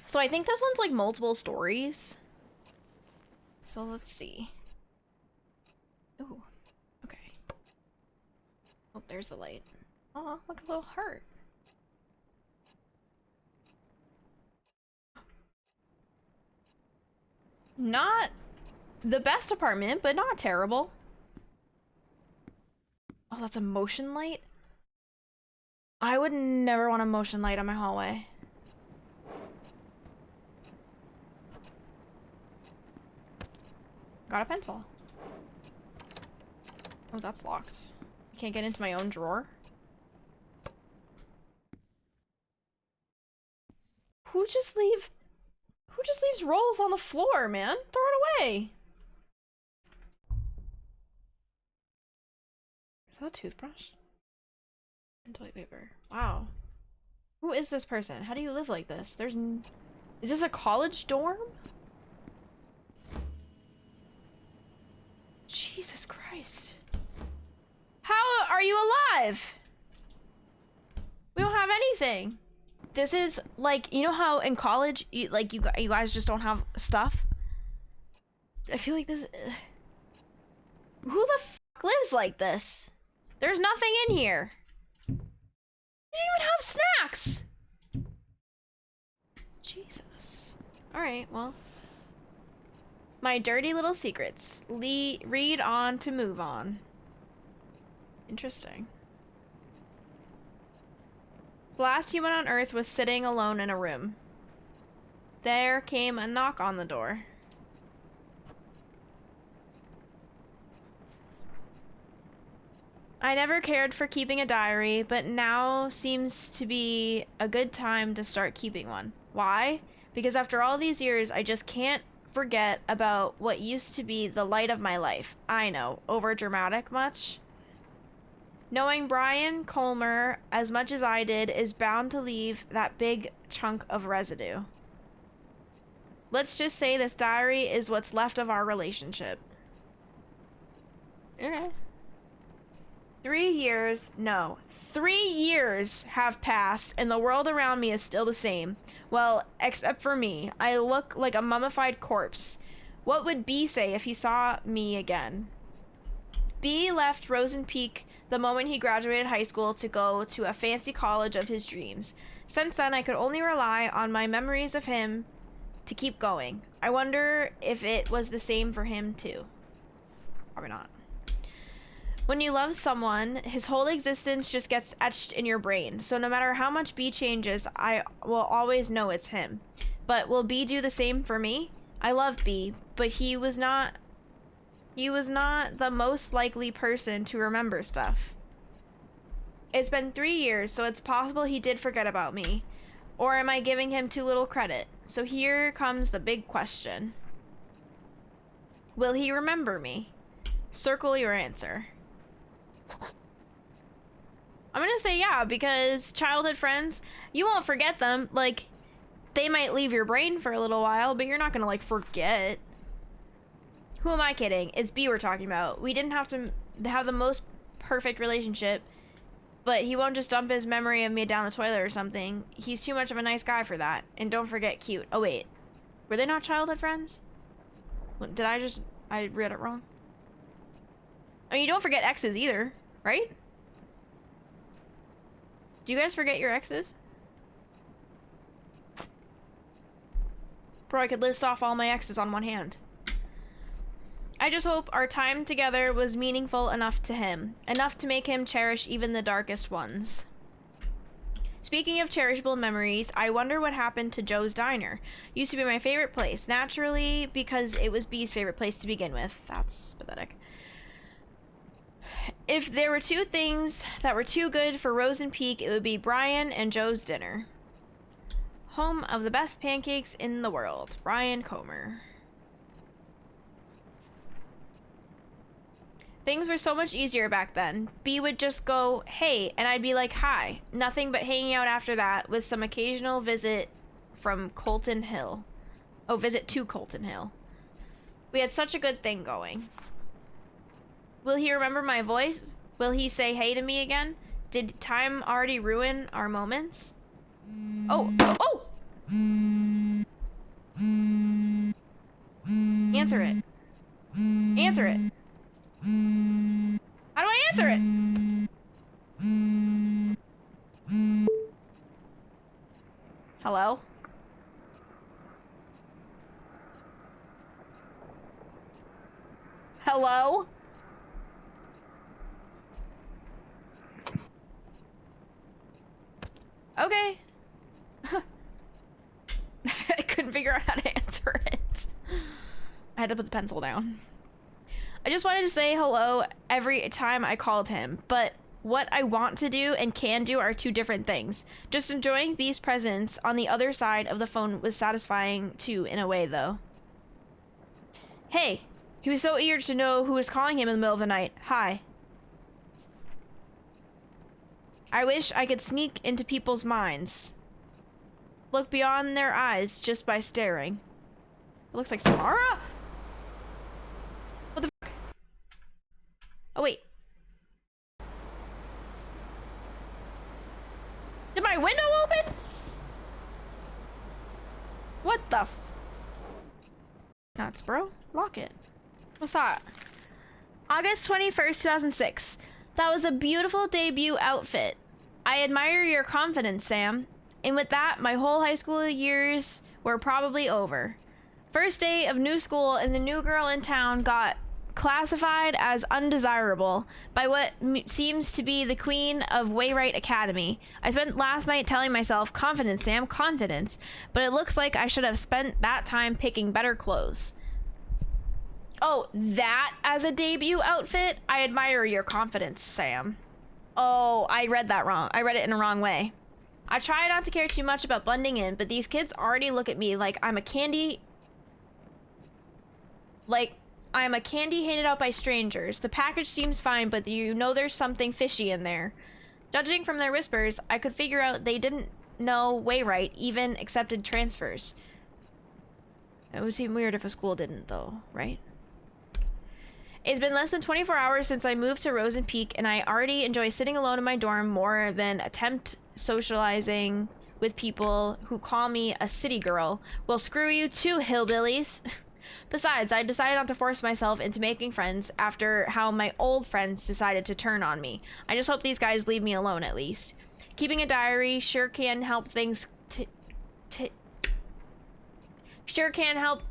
So I think this one's like multiple stories. So let's see. Ooh, okay. Oh, there's the light. Oh, look, a little heart. Not the best apartment, but not terrible. Oh, that's a motion light? I would never want a motion light on my hallway. Got a pencil. Oh, that's locked. I can't get into my own drawer. Who just leaves rolls on the floor, man? Throw it away. Is that a toothbrush? And toilet paper. Wow. Who is this person? How do you live like this? Is this a college dorm? Jesus Christ. How are you alive? We don't have anything. This is like, you know how in college, you guys just don't have stuff? I feel like this... Who the fuck lives like this? There's nothing in here. You didn't even have snacks. Jesus. Alright, well. My dirty little secrets. Read on to move on. Interesting. The last human on Earth was sitting alone in a room. There came a knock on the door. I never cared for keeping a diary, but now seems to be a good time to start keeping one. Why? Because after all these years, I just can't forget about what used to be the light of my life. I know, over dramatic much? Knowing Brian Colmer as much as I did is bound to leave that big chunk of residue. Let's just say this diary is what's left of our relationship. Okay. 3 years have passed and the world around me is still the same. Well, except for me. I look like a mummified corpse. What would B say if he saw me again? B left Rosen Peek the moment he graduated high school to go to a fancy college of his dreams. Since then, I could only rely on my memories of him to keep going. I wonder if it was the same for him too. Probably not. When you love someone, his whole existence just gets etched in your brain. So no matter how much B changes, I will always know it's him. But will B do the same for me? I love B, but he was not the most likely person to remember stuff. It's been 3 years, so it's possible he did forget about me. Or am I giving him too little credit? So here comes the big question. Will he remember me? Circle your answer. I'm gonna say yeah, because childhood friends, you won't forget them. Like, they might leave your brain for a little while, but you're not gonna, like, forget. Who am I kidding? It's B we're talking about. We didn't have to have the most perfect relationship, but he won't just dump his memory of me down the toilet or something. He's too much of a nice guy for that. And don't forget cute. Oh wait, were they not childhood friends? Did I read it wrong? I mean, you don't forget exes either, right? Do you guys forget your exes? Bro, I could list off all my exes on one hand. I just hope our time together was meaningful enough to him. Enough to make him cherish even the darkest ones. Speaking of cherishable memories, I wonder what happened to Joe's Diner. Used to be my favorite place, naturally, because it was B's favorite place to begin with. That's pathetic. If there were two things that were too good for Rosen Peek, it would be Brian and Joe's dinner. Home of the best pancakes in the world. Brian Comer. Things were so much easier back then. B would just go, hey, and I'd be like, hi. Nothing but hanging out after that with some occasional visit from Colton Hill. Oh, visit to Colton Hill. We had such a good thing going. Will he remember my voice? Will he say hey to me again? Did time already ruin our moments? Oh, oh, oh! answer it? Answer it. How do I answer it? Hello? Hello? Okay. I couldn't figure out how to answer it. I had to put the pencil down. I just wanted to say hello every time I called him, but what I want to do and can do are two different things. Just enjoying B's presence on the other side of the phone was satisfying too, in a way, though. Hey, he was so eager to know who was calling him in the middle of the night. Hi. I wish I could sneak into people's minds. Look beyond their eyes just by staring. It looks like Samara? What the fuck? Oh, wait. Did my window open? What the f- Nuts, bro. Lock it. What's that? August 21st, 2006. That was a beautiful debut outfit. I admire your confidence, Sam. And with that, my whole high school years were probably over. First day of new school, and the new girl in town got classified as undesirable by what seems to be the queen of Wayrite Academy. I spent last night telling myself, confidence, Sam, confidence. But it looks like I should have spent that time picking better clothes. Oh, that as a debut outfit? I admire your confidence, Sam. Oh, I read that wrong. I read it in a wrong way. I try not to care too much about blending in, but these kids already look at me like I'm a candy... handed out by strangers. The package seems fine, but you know there's something fishy in there. Judging from their whispers, I could figure out they didn't know Wayrite even accepted transfers. It would seem weird if a school didn't, though, right? It's been less than 24 hours since I moved to Rosen Peek, and I already enjoy sitting alone in my dorm more than attempt socializing with people who call me a city girl. Well, screw you too, hillbillies. Besides, I decided not to force myself into making friends after how my old friends decided to turn on me. I just hope these guys leave me alone at least. Keeping a diary sure can help things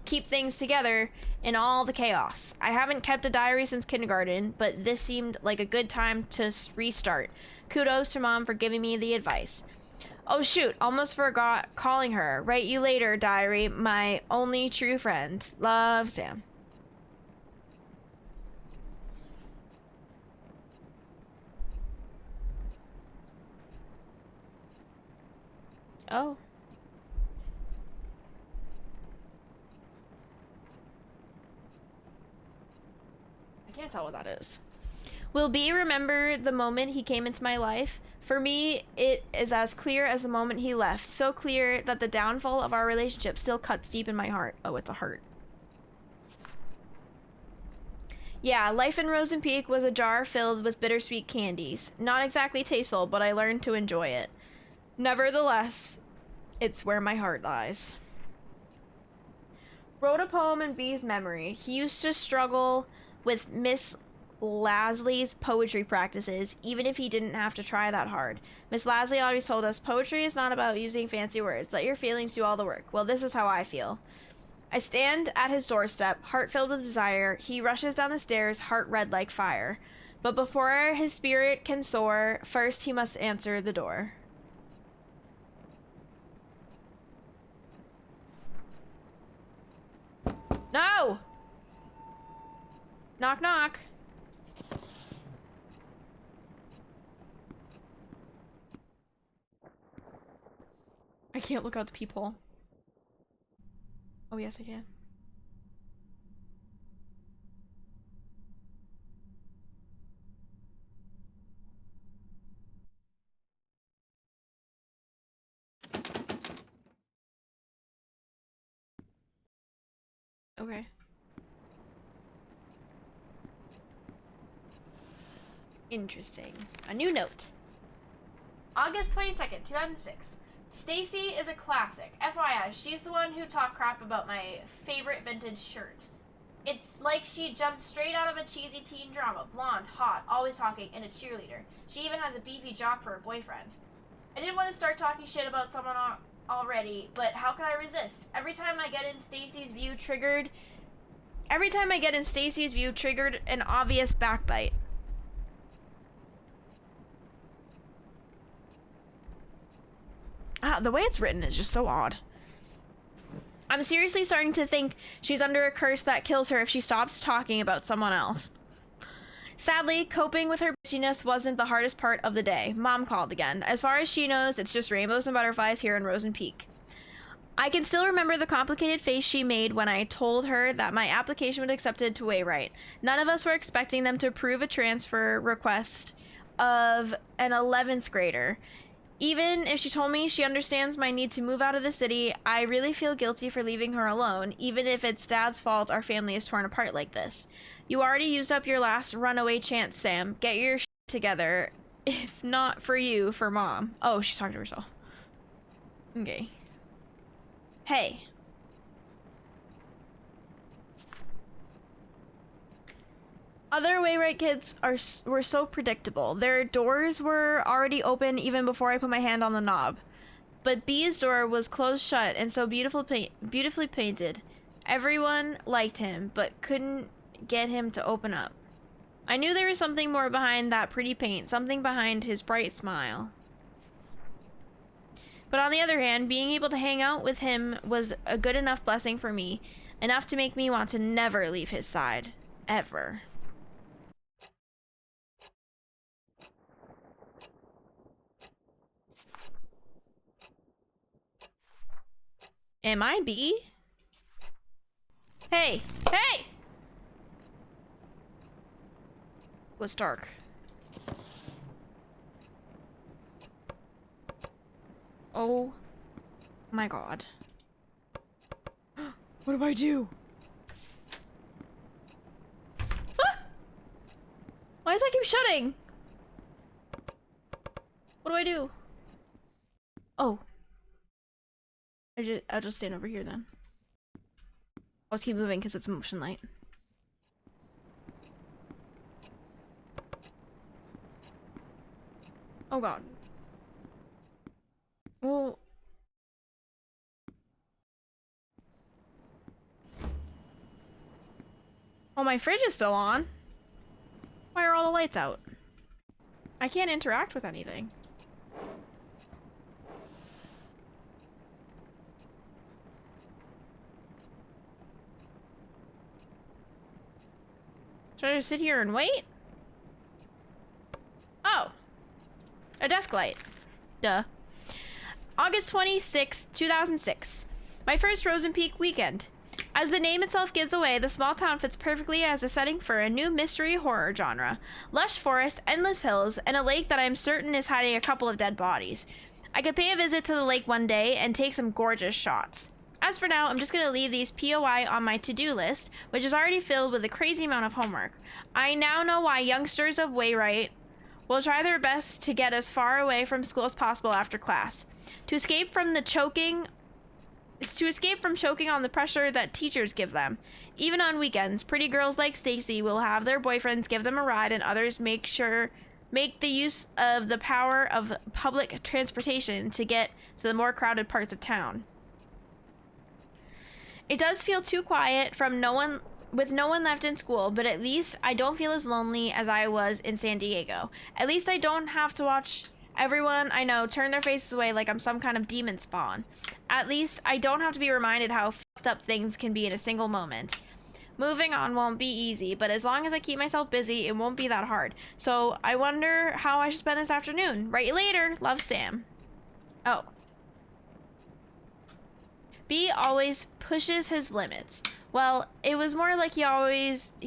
keep things together in all the chaos. I haven't kept a diary since kindergarten, but this seemed like a good time to restart. Kudos to Mom for giving me the advice. Oh shoot, almost forgot calling her. Write you later, diary, my only true friend. Love, Sam. Oh. I can't tell what that is. Will B remember the moment he came into my life? For me, it is as clear as the moment he left. So clear that the downfall of our relationship still cuts deep in my heart. Oh, it's a heart. Yeah, life in Rosen Peak was a jar filled with bittersweet candies. Not exactly tasteful, but I learned to enjoy it. Nevertheless, it's where my heart lies. Wrote a poem in B's memory. He used to struggle with Miss Lasley's poetry practices, even if he didn't have to try that hard. Miss Lasley always told us, poetry is not about using fancy words. Let your feelings do all the work. Well, this is how I feel. I stand at his doorstep, heart filled with desire. He rushes down the stairs, heart red like fire. But before his spirit can soar, first he must answer the door. No! Knock, knock. I can't look out the peephole. Oh, yes, I can. Okay. Interesting. A new note. August 22nd, 2006. Stacy is a classic. FYI, she's the one who talked crap about my favorite vintage shirt. It's like she jumped straight out of a cheesy teen drama. Blonde, hot, always talking, and a cheerleader. She even has a beefy jock for a boyfriend. I didn't want to start talking shit about someone already, but how can I resist? Every time I get in Stacy's view triggered an obvious backbite. The way it's written is just so odd. I'm seriously starting to think she's under a curse that kills her if she stops talking about someone else. Sadly, coping with her bitchiness wasn't the hardest part of the day. Mom called again. As far as she knows, it's just rainbows and butterflies here in Rosen Peek. I can still remember the complicated face she made when I told her that my application was accepted to Wayrite. None of us were expecting them to approve a transfer request of an 11th grader. Even if she told me she understands my need to move out of the city, I really feel guilty for leaving her alone, even if it's Dad's fault our family is torn apart like this. You already used up your last runaway chance, Sam. Get your shit together. If not for you, for Mom. Oh, she's talking to herself. Okay. Hey. Other Wayrite kids were so predictable. Their doors were already open even before I put my hand on the knob. But B's door was closed shut and so beautifully painted. Everyone liked him, but couldn't get him to open up. I knew there was something more behind that pretty paint, something behind his bright smile. But on the other hand, being able to hang out with him was a good enough blessing for me, enough to make me want to never leave his side. Ever. Am I B? Hey! Hey! It was dark. Oh my god. What do I do? Ah! Why does that keep shutting? What do I do? Oh. I'll just stand over here then. I'll keep moving because it's motion light. Oh god. Well... Oh, my fridge is still on. Why are all the lights out? I can't interact with anything. Should I just sit here and wait? Oh. A desk light. Duh. August 26, 2006. My first Rosen Peek weekend. As the name itself gives away, the small town fits perfectly as a setting for a new mystery horror genre. Lush forest, endless hills, and a lake that I'm certain is hiding a couple of dead bodies. I could pay a visit to the lake one day and take some gorgeous shots. As for now, I'm just going to leave these POI on my to-do list, which is already filled with a crazy amount of homework. I now know why youngsters of Wayrite will try their best to get as far away from school as possible after class. To escape from choking on the pressure that teachers give them. Even on weekends, pretty girls like Stacy will have their boyfriends give them a ride and others make the use of the power of public transportation to get to the more crowded parts of town. It does feel too quiet with no one left in school, but at least I don't feel as lonely as I was in San Diego. At least I don't have to watch everyone I know turn their faces away like I'm some kind of demon spawn. At least I don't have to be reminded how fucked up things can be in a single moment. Moving on won't be easy, but as long as I keep myself busy, it won't be that hard. So I wonder how I should spend this afternoon. Write you later. Love, Sam. Oh. B always pushes his limits. Well, it was more like he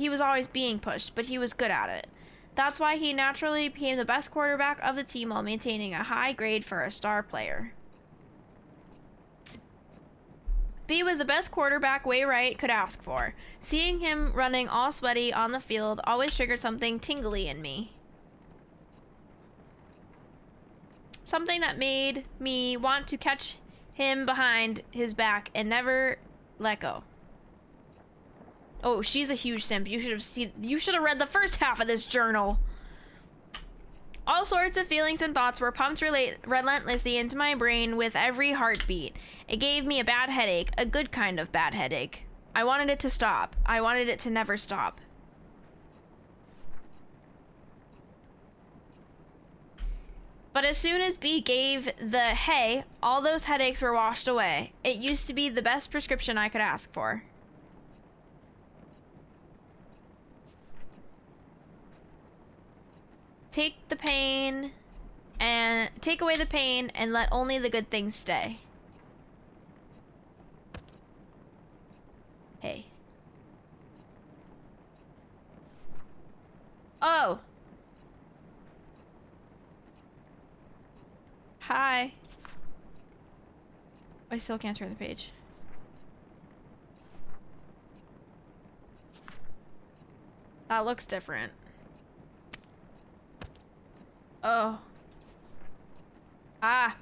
was always being pushed, but he was good at it. That's why he naturally became the best quarterback of the team while maintaining a high grade for a star player. B was the best quarterback Wayrite could ask for. Seeing him running all sweaty on the field always triggered something tingly in me. Something that made me want to catch him behind his back and never let go. Oh, she's a huge simp. You should have read the first half of this journal. All sorts of feelings and thoughts were pumped relentlessly into my brain with every heartbeat. It gave me a bad headache, a good kind of bad headache. I wanted it to stop. I wanted it to never stop. But as soon as B gave the hey, all those headaches were washed away. It used to be the best prescription I could ask for. Take away the pain and let only the good things stay. Hey. Oh. Hi. I still can't turn the page. That looks different. Oh. Ah.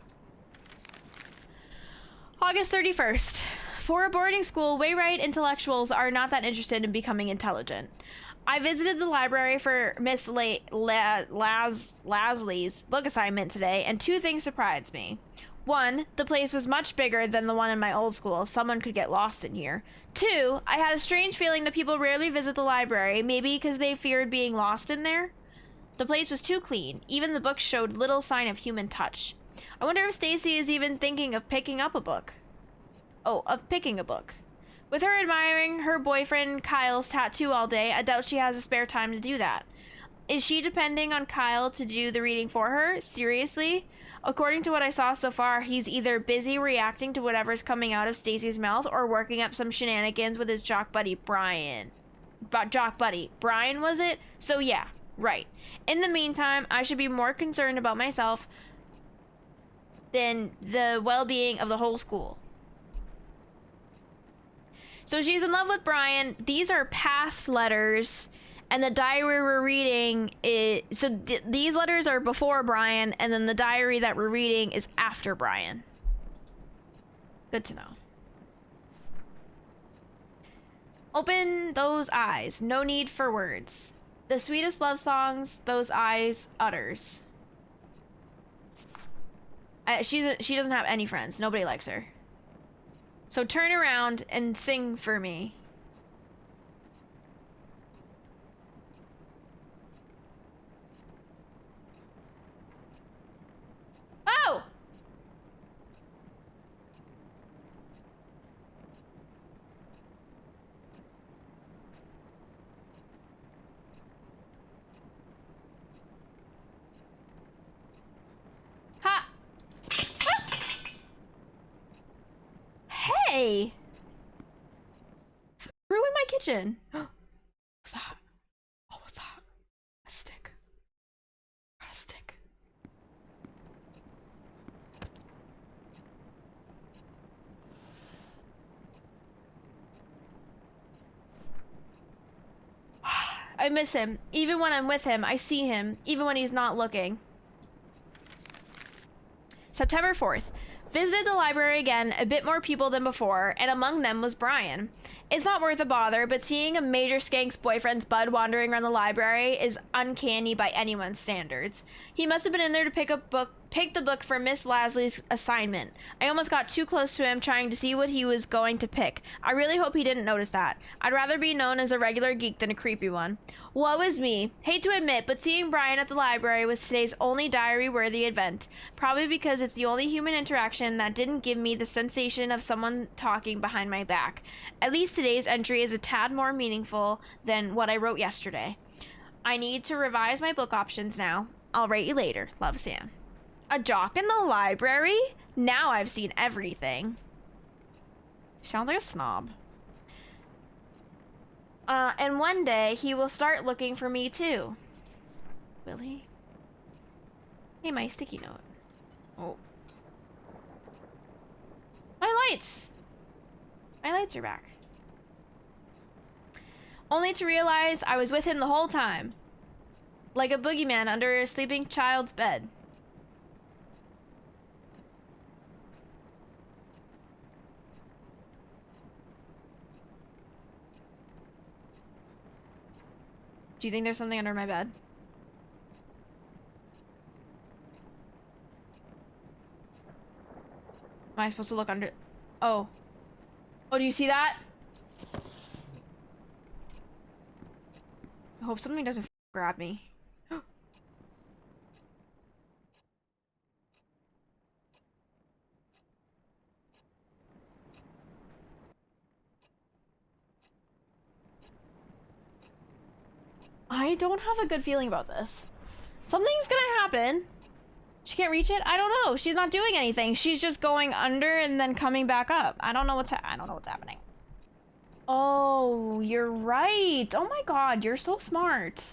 August 31st. For a boarding school, Wayrite intellectuals are not that interested in becoming intelligent. I visited the library for Miss Lasley's book assignment today, and two things surprised me. One, the place was much bigger than the one in my old school. Someone could get lost in here. Two, I had a strange feeling that people rarely visit the library, maybe because they feared being lost in there. The place was too clean. Even the books showed little sign of human touch. I wonder if Stacy is even thinking of picking up a book. Oh, of picking a book. With her admiring her boyfriend Kyle's tattoo all day, I doubt she has a spare time to do that. Is she depending on Kyle to do the reading for her? Seriously? According to what I saw so far, he's either busy reacting to whatever's coming out of Stacy's mouth or working up some shenanigans with his jock buddy Brian. Jock buddy. Brian, was it? So yeah, right. In the meantime, I should be more concerned about myself than the well-being of the whole school. So she's in love with Brian. These are past letters, and the diary we're reading is... So these letters are before Brian, and then the diary that we're reading is after Brian. Good to know. Open those eyes. No need for words. The sweetest love songs those eyes utters. She doesn't have any friends. Nobody likes her. So turn around and sing for me. Oh! Ha! Ah! Hey! Ruined my kitchen. What's that? Oh, what's that? A stick. Got a stick. I miss him. Even when I'm with him, I see him. Even when he's not looking. September 4th. Visited the library again, a bit more people than before, and among them was Brian. It's not worth a bother, but seeing a major skank's boyfriend's bud wandering around the library is uncanny by anyone's standards. He must have been in there to pick the book for Miss Lasley's assignment. I almost got too close to him trying to see what he was going to pick. I really hope he didn't notice that. I'd rather be known as a regular geek than a creepy one. Woe is me. Hate to admit, but seeing Brian at the library was today's only diary-worthy event. Probably because it's the only human interaction that didn't give me the sensation of someone talking behind my back. At least today's entry is a tad more meaningful than what I wrote yesterday. I need to revise my book options now. I'll write you later. Love, Sam. A jock in the library? Now I've seen everything. Sounds like a snob. And one day he will start looking for me too. Will he? Hey, my sticky note. Oh. My lights! My lights are back. Only to realize I was with him the whole time. Like a boogeyman under a sleeping child's bed. Do you think there's something under my bed? Am I supposed to look under? Oh. Oh, do you see that? I hope something doesn't grab me. I don't have a good feeling about this. Something's gonna happen. She can't reach it? I don't know. She's not doing anything. She's just going under and then coming back up. I don't know what's happening. Oh, you're right. Oh my god, you're so smart.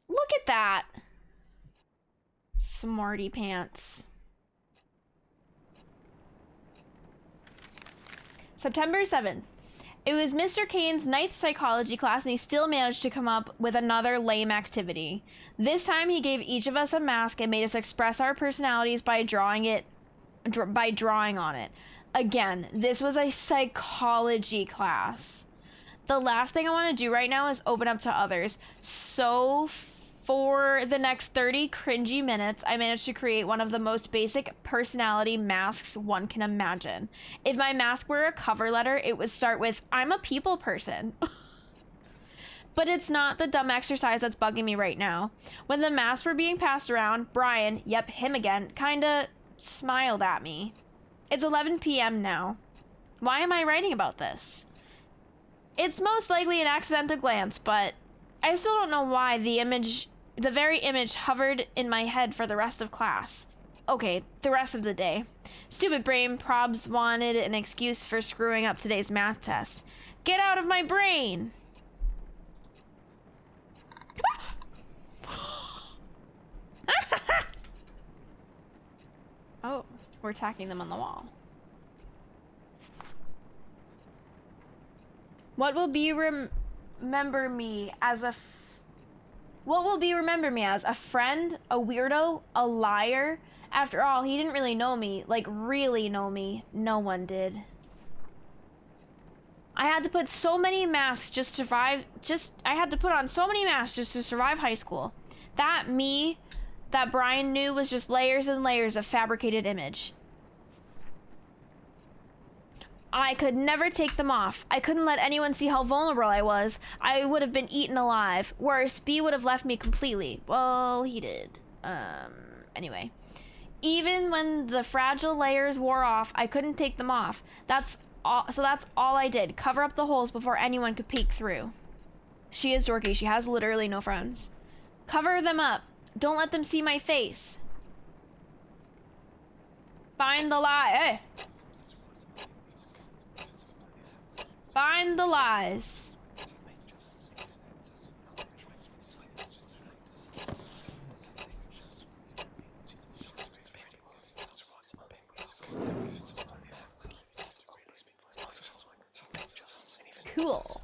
Look at that. Smarty pants. September 7th. It was Mr. Kane's 9th psychology class, and he still managed to come up with another lame activity. This time, he gave each of us a mask and made us express our personalities by drawing on it. Again, this was a psychology class. The last thing I want to do right now is open up to others. So for the next 30 cringy minutes, I managed to create one of the most basic personality masks one can imagine. If my mask were a cover letter, it would start with, I'm a people person. But it's not the dumb exercise that's bugging me right now. When the masks were being passed around, Brian, yep, him again, kinda smiled at me. It's 11 p.m. now. Why am I writing about this? It's most likely an accidental glance, but I still don't know why the very image hovered in my head for the rest of class. Okay, the rest of the day. Stupid brain probs wanted an excuse for screwing up today's math test. Get out of my brain! Oh, we're attacking them on the wall. What will be remember me as a friend, a weirdo, a liar? After all, he didn't really know me, like really know me. No one did. I had to put on so many masks just to survive high school. That me that Brian knew was just layers and layers of fabricated image. I could never take them off. I couldn't let anyone see how vulnerable I was. I would have been eaten alive. Worse, B would have left me completely. Well, he did. Anyway. Even when the fragile layers wore off, I couldn't take them off. That's all I did. Cover up the holes before anyone could peek through. She is dorky. She has literally no friends. Cover them up. Don't let them see my face. Find the lie. Hey. Find the lies. Cool.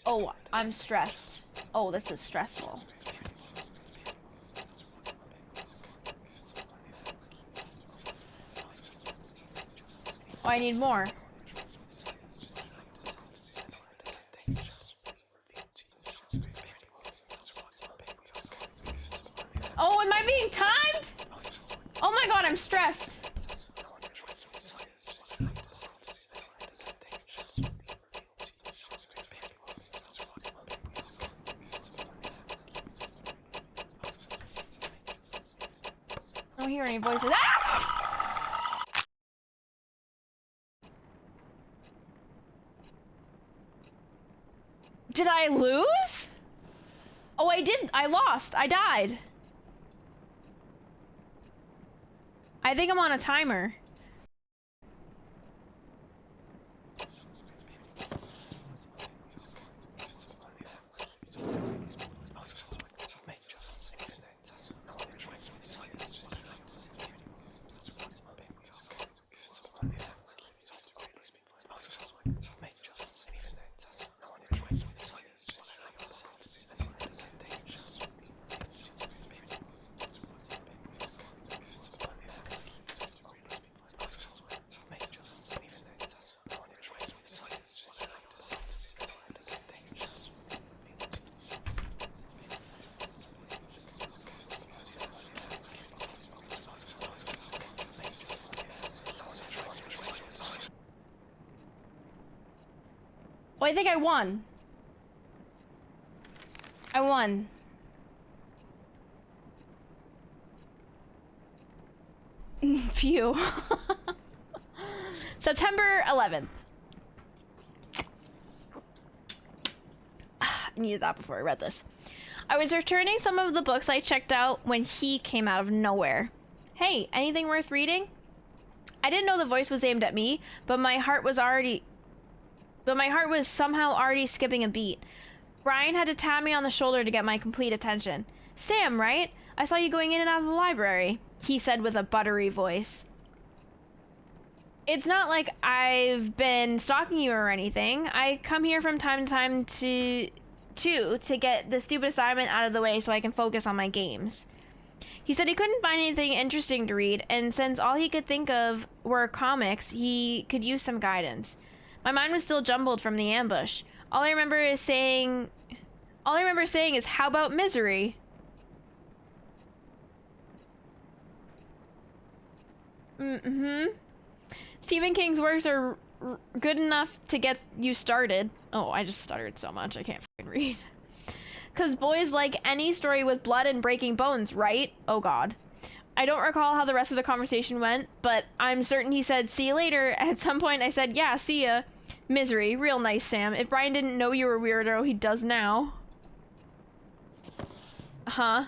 Oh, I'm stressed. Oh, this is stressful. Oh, I need more. Oh, am I being timed? Oh my god, I'm stressed. I don't hear any voices. Ah! Did I lose? Oh, I did. I lost. I died. I think I'm on a timer. I think I won. I won. Phew. September 11th. I needed that before I read this. I was returning some of the books I checked out when he came out of nowhere. Hey, anything worth reading? I didn't know the voice was aimed at me, but my heart was somehow already skipping a beat. Brian had to tap me on the shoulder to get my complete attention. Sam, right? I saw you going in and out of the library, he said with a buttery voice. It's not like I've been stalking you or anything. I come here from time to time to get the stupid assignment out of the way so I can focus on my games. He said he couldn't find anything interesting to read, and since all he could think of were comics, he could use some guidance. My mind was still jumbled from the ambush. All I remember saying is, how about misery? Stephen King's works are good enough to get you started. Oh, I just stuttered so much I can't fucking read. Cause boys like any story with blood and breaking bones, right? Oh god. I don't recall how the rest of the conversation went, but I'm certain he said, see you later. At some point I said, yeah, see ya. Misery. Real nice, Sam. If Brian didn't know you were a weirdo, he does now. Huh?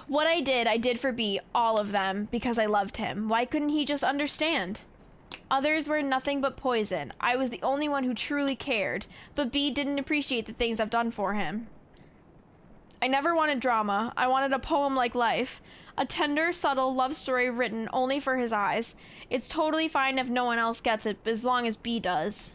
What I did for B, all of them, because I loved him. Why couldn't he just understand? Others were nothing but poison. I was the only one who truly cared, but B didn't appreciate the things I've done for him. I never wanted drama. I wanted a poem like life. A tender, subtle love story written only for his eyes. It's totally fine if no one else gets it, as long as B does.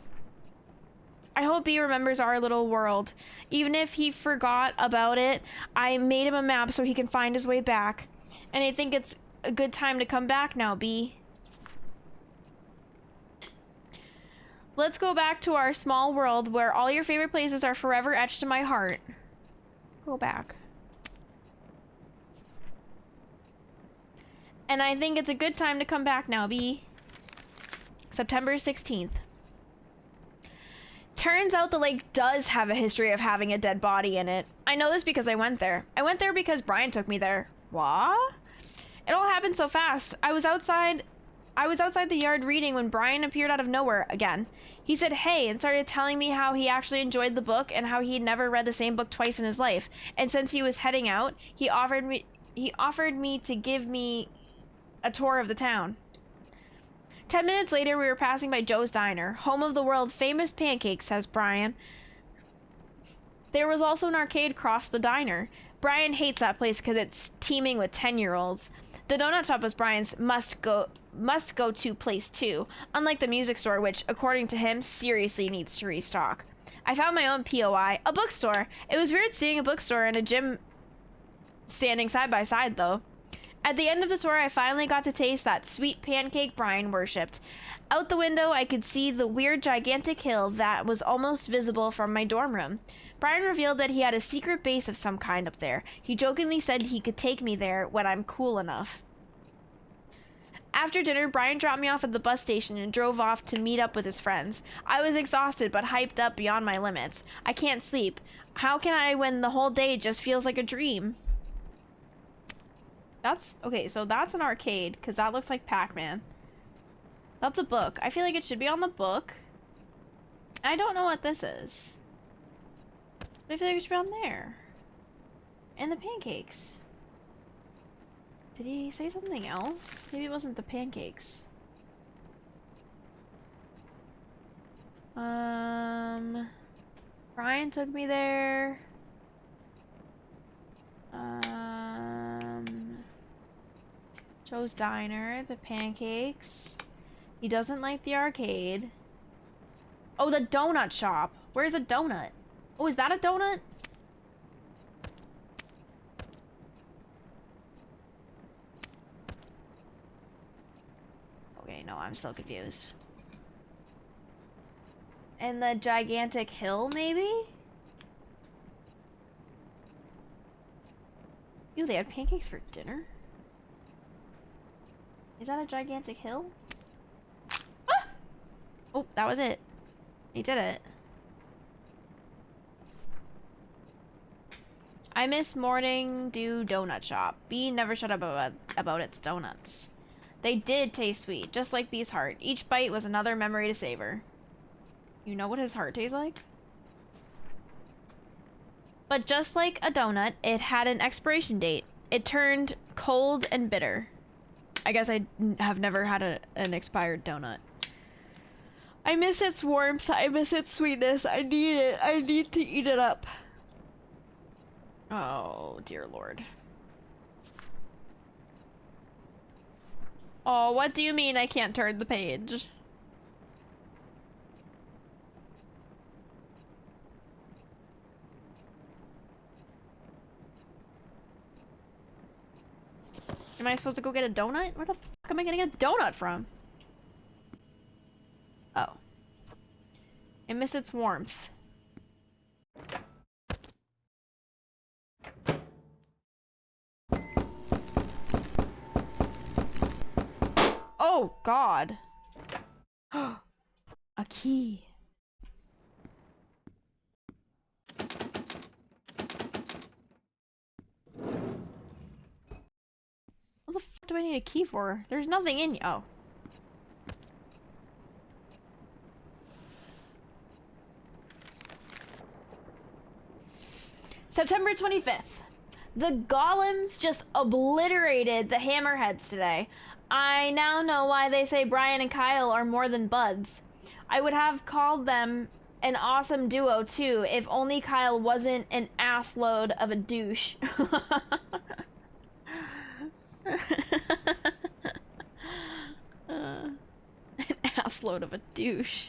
I hope B remembers our little world. Even if he forgot about it, I made him a map so he can find his way back. And I think it's a good time to come back now, B. Let's go back to our small world where all your favorite places are forever etched in my heart. Go back. And I think it's a good time to come back now, B. September 16th. Turns out the lake does have a history of having a dead body in it. I know this because I went there. I went there because Brian took me there. What? It all happened so fast. I was outside the yard reading when Brian appeared out of nowhere again. He said hey and started telling me how he actually enjoyed the book and how he'd never read the same book twice in his life. And since he was heading out, he offered me to give me a tour of the town. 10 minutes later, we were passing by Joe's Diner, home of the world famous pancakes, says Brian. There was also an arcade across the diner. Brian hates that place because it's teeming with 10-year-olds. The donut shop was Brian's must go to place too, unlike the music store, which, according to him, seriously needs to restock. I found my own POI, a bookstore. It was weird seeing a bookstore and a gym standing side by side, though. At the end of the tour, I finally got to taste that sweet pancake Brian worshipped. Out the window, I could see the weird gigantic hill that was almost visible from my dorm room. Brian revealed that he had a secret base of some kind up there. He jokingly said he could take me there when I'm cool enough. After dinner, Brian dropped me off at the bus station and drove off to meet up with his friends. I was exhausted but hyped up beyond my limits. I can't sleep. How can I when the whole day just feels like a dream? That's okay, so that's an arcade because that looks like Pac-Man. That's a book. I feel like it should be on the book. I don't know what this is. But I feel like it should be on there. And the pancakes. Did he say something else? Maybe it wasn't the pancakes. Brian took me there. Joe's Diner, the pancakes. He doesn't like the arcade. Oh, the donut shop. Where's a donut? Oh, is that a donut? Okay, no, I'm still confused. And the gigantic hill, maybe? Ew, they had pancakes for dinner? Is that a gigantic hill? Ah! Oh, that was it. He did it. I miss Morning Dew Donut Shop. B never shut up about its donuts. They did taste sweet, just like B's heart. Each bite was another memory to savor. You know what his heart tastes like? But just like a donut, it had an expiration date. It turned cold and bitter. I guess I have never had an expired donut. I miss its warmth. I miss its sweetness. I need it. I need to eat it up. Oh, dear Lord. Oh, what do you mean I can't turn the page? Am I supposed to go get a donut? Where the fuck am I gonna get a donut from? Oh. I miss its warmth. Oh, God. A key. What the fuck do I need a key for? There's nothing in you. Oh. September 25th. The golems just obliterated the hammerheads today. I now know why they say Brian and Kyle are more than buds. I would have called them an awesome duo too, if only Kyle wasn't an assload of a douche. An assload of a douche.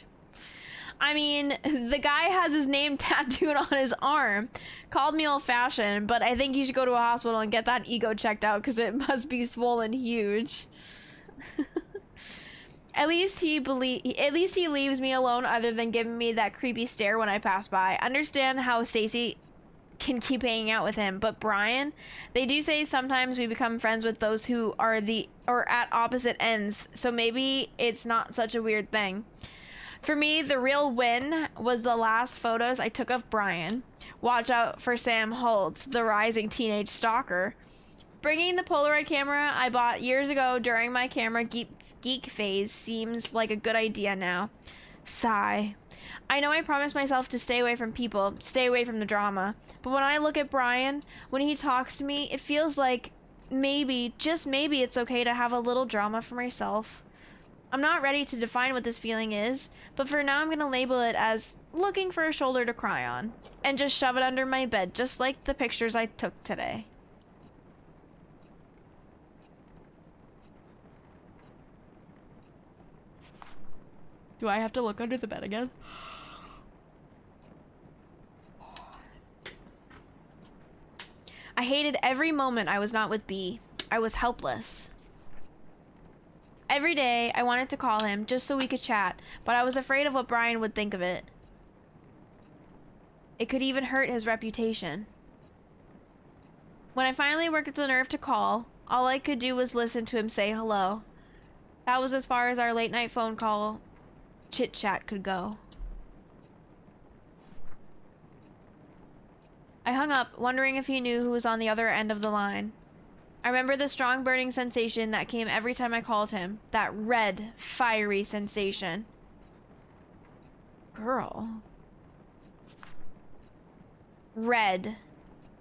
I mean, the guy has his name tattooed on his arm. Called me old-fashioned, but I think you should go to a hospital and get that ego checked out because it must be swollen huge. At least he leaves me alone other than giving me that creepy stare when I pass by. Understand how Stacy can keep hanging out with him, but Brian, they do say sometimes we become friends with those who are at opposite ends, so maybe it's not such a weird thing. For me, the real win was the last photos I took of Brian. Watch out for Sam Holtz, the rising teenage stalker. Bringing the Polaroid camera I bought years ago during my camera geek phase seems like a good idea now. Sigh. I know I promised myself to stay away from people, stay away from the drama, but when I look at Brian, when he talks to me, it feels like maybe, just maybe, it's okay to have a little drama for myself. I'm not ready to define what this feeling is, but for now I'm gonna label it as looking for a shoulder to cry on, and just shove it under my bed, just like the pictures I took today. Do I have to look under the bed again? I hated every moment I was not with B. I was helpless. Every day, I wanted to call him just so we could chat, but I was afraid of what Brian would think of it. It could even hurt his reputation. When I finally worked up the nerve to call, all I could do was listen to him say hello. That was as far as our late-night phone call chit-chat could go. I hung up, wondering if he knew who was on the other end of the line. I remember the strong burning sensation that came every time I called him. That red, fiery sensation. Girl. Red.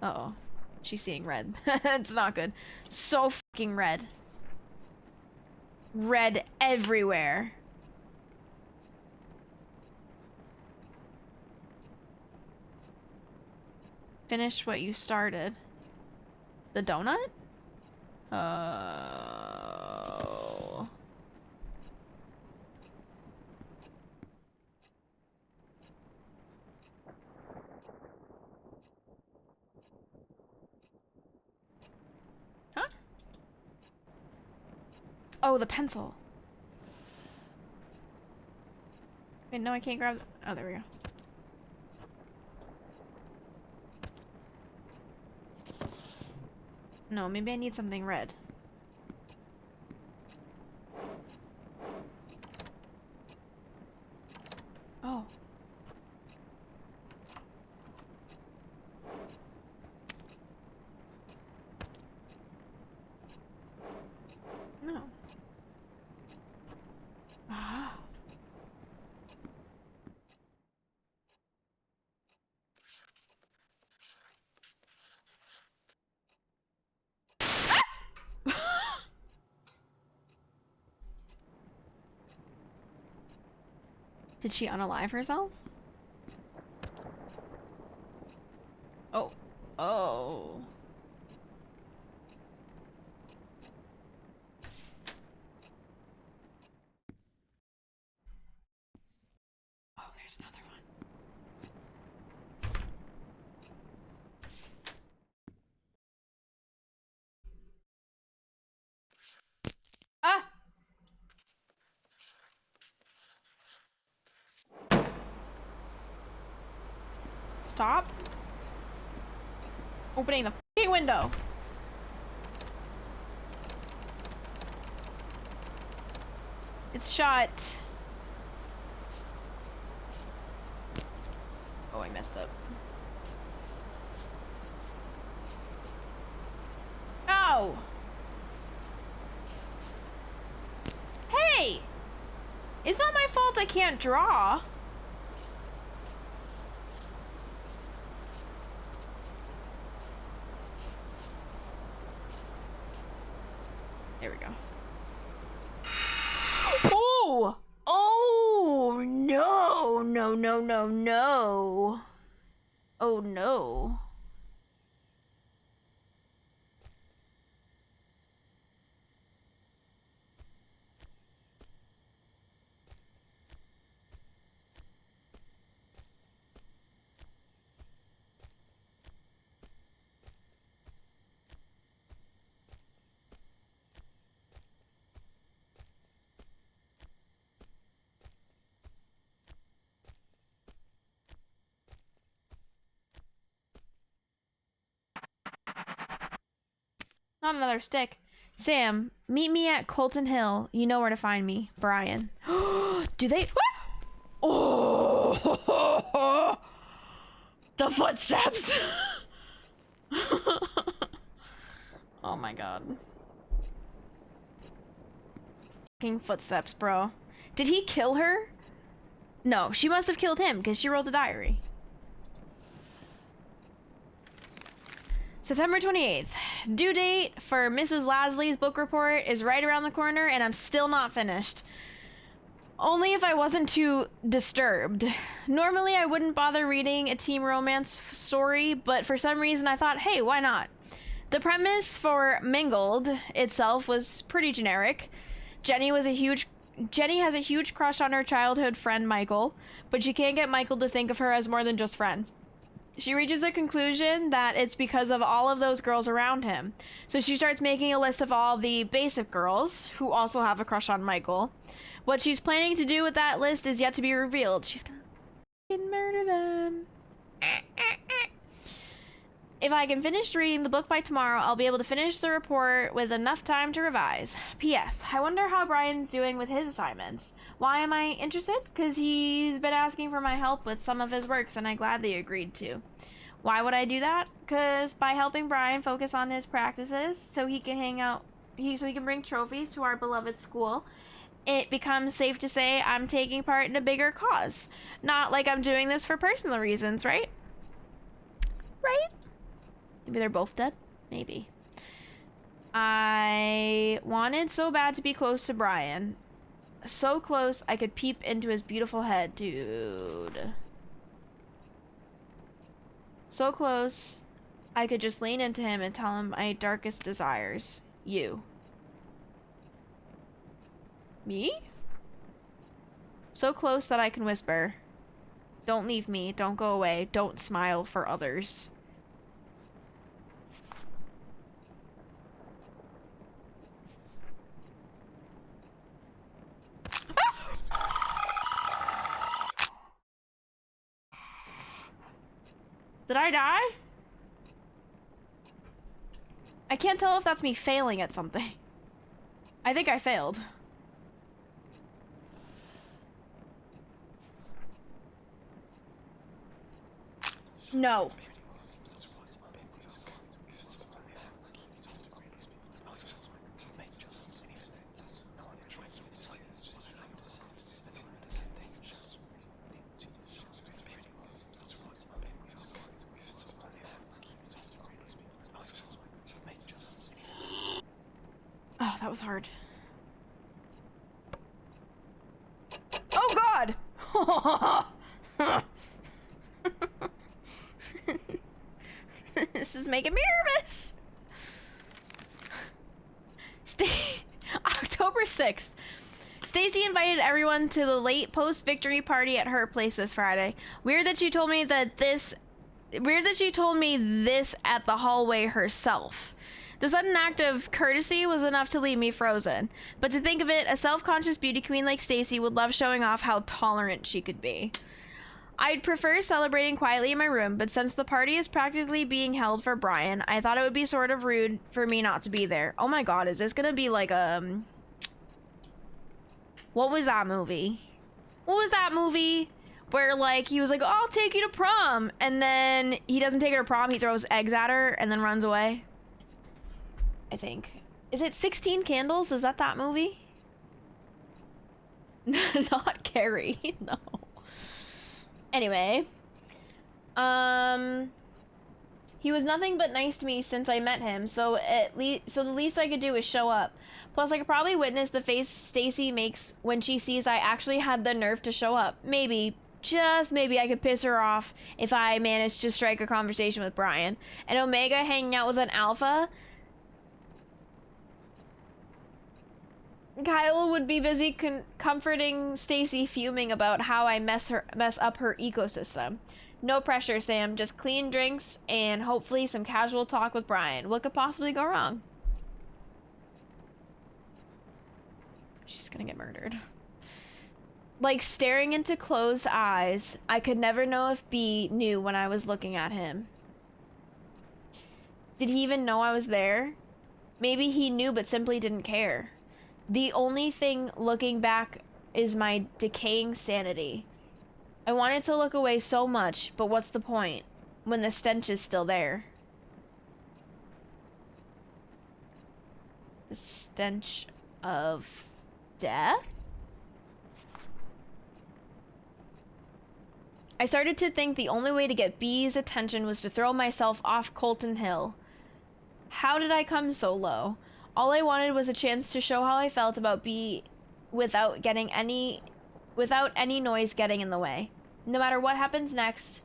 Uh-oh. She's seeing red. It's not good. So fucking red. Red everywhere. Finish what you started. The donut? Oh. Huh? Oh, the pencil. Wait, no, I can't grab the... Oh, there we go. No, maybe I need something red. Did she unalive herself? Oh. Oh. Oh, there's another one. Ah! Stop. Opening the f***ing window. It's shut. Oh, I messed up. No! Hey! It's not my fault I can't draw. There we go. Oh! Oh, no, no, no, no, no. Oh, no. Not another stick. Sam, meet me at Colton Hill. You know where to find me. Brian. Do they... Oh! The footsteps! Oh my god. Fucking footsteps, bro. Did he kill her? No, she must have killed him because she wrote the diary. September 28th. Due date for Mrs. Lasley's book report is right around the corner and I'm still not finished. Only if I wasn't too disturbed. Normally I wouldn't bother reading a teen romance story, but for some reason I thought, hey, why not? The premise for Mingled itself was pretty generic. Jenny has a huge crush on her childhood friend Michael, but she can't get Michael to think of her as more than just friends. She reaches a conclusion that it's because of all of those girls around him. So she starts making a list of all the basic girls who also have a crush on Michael. What she's planning to do with that list is yet to be revealed. She's gonna fucking murder them. If I can finish reading the book by tomorrow, I'll be able to finish the report with enough time to revise. P.S. I wonder how Brian's doing with his assignments. Why am I interested? Because he's been asking for my help with some of his works, and I gladly agreed to. Why would I do that? Because by helping Brian focus on his practices, so he can bring trophies to our beloved school, it becomes safe to say I'm taking part in a bigger cause. Not like I'm doing this for personal reasons, right? Right? Maybe they're both dead? Maybe. I wanted so bad to be close to Brian. So close I could peep into his beautiful head, dude. So close I could just lean into him and tell him my darkest desires. You. Me? So close that I can whisper, don't leave me, don't go away, don't smile for others. Did I die? I can't tell if that's me failing at something. I think I failed. No. Oh, that was hard. Oh God! This is making me nervous. October 6th. Stacy invited everyone to the late post-victory party at her place this Friday. Weird that she told me this at the hallway herself. The sudden act of courtesy was enough to leave me frozen. But to think of it, a self-conscious beauty queen like Stacy would love showing off how tolerant she could be. I'd prefer celebrating quietly in my room, but since the party is practically being held for Brian, I thought it would be sort of rude for me not to be there. Oh my god, is this gonna be like what was that movie? What was that movie where like he was like, oh, I'll take you to prom, and then he doesn't take her to prom, he throws eggs at her and then runs away? I think. Is it 16 Candles? Is that movie? Not Carrie. No. Anyway. He was nothing but nice to me since I met him, so the least I could do is show up. Plus, I could probably witness the face Stacy makes when she sees I actually had the nerve to show up. Maybe, just maybe, I could piss her off if I managed to strike a conversation with Brian. And Omega hanging out with an alpha? Kyle would be busy comforting Stacy, fuming about how I mess up her ecosystem. No pressure, Sam. Just clean drinks and hopefully some casual talk with Brian. What could possibly go wrong? She's gonna get murdered. Like staring into closed eyes, I could never know if B knew when I was looking at him. Did he even know I was there? Maybe he knew but simply didn't care. The only thing looking back is my decaying sanity. I wanted to look away so much, but what's the point when the stench is still there? The stench of death? I started to think the only way to get B's attention was to throw myself off Colton Hill. How did I come so low? All I wanted was a chance to show how I felt about B without any noise getting in the way. No matter what happens next,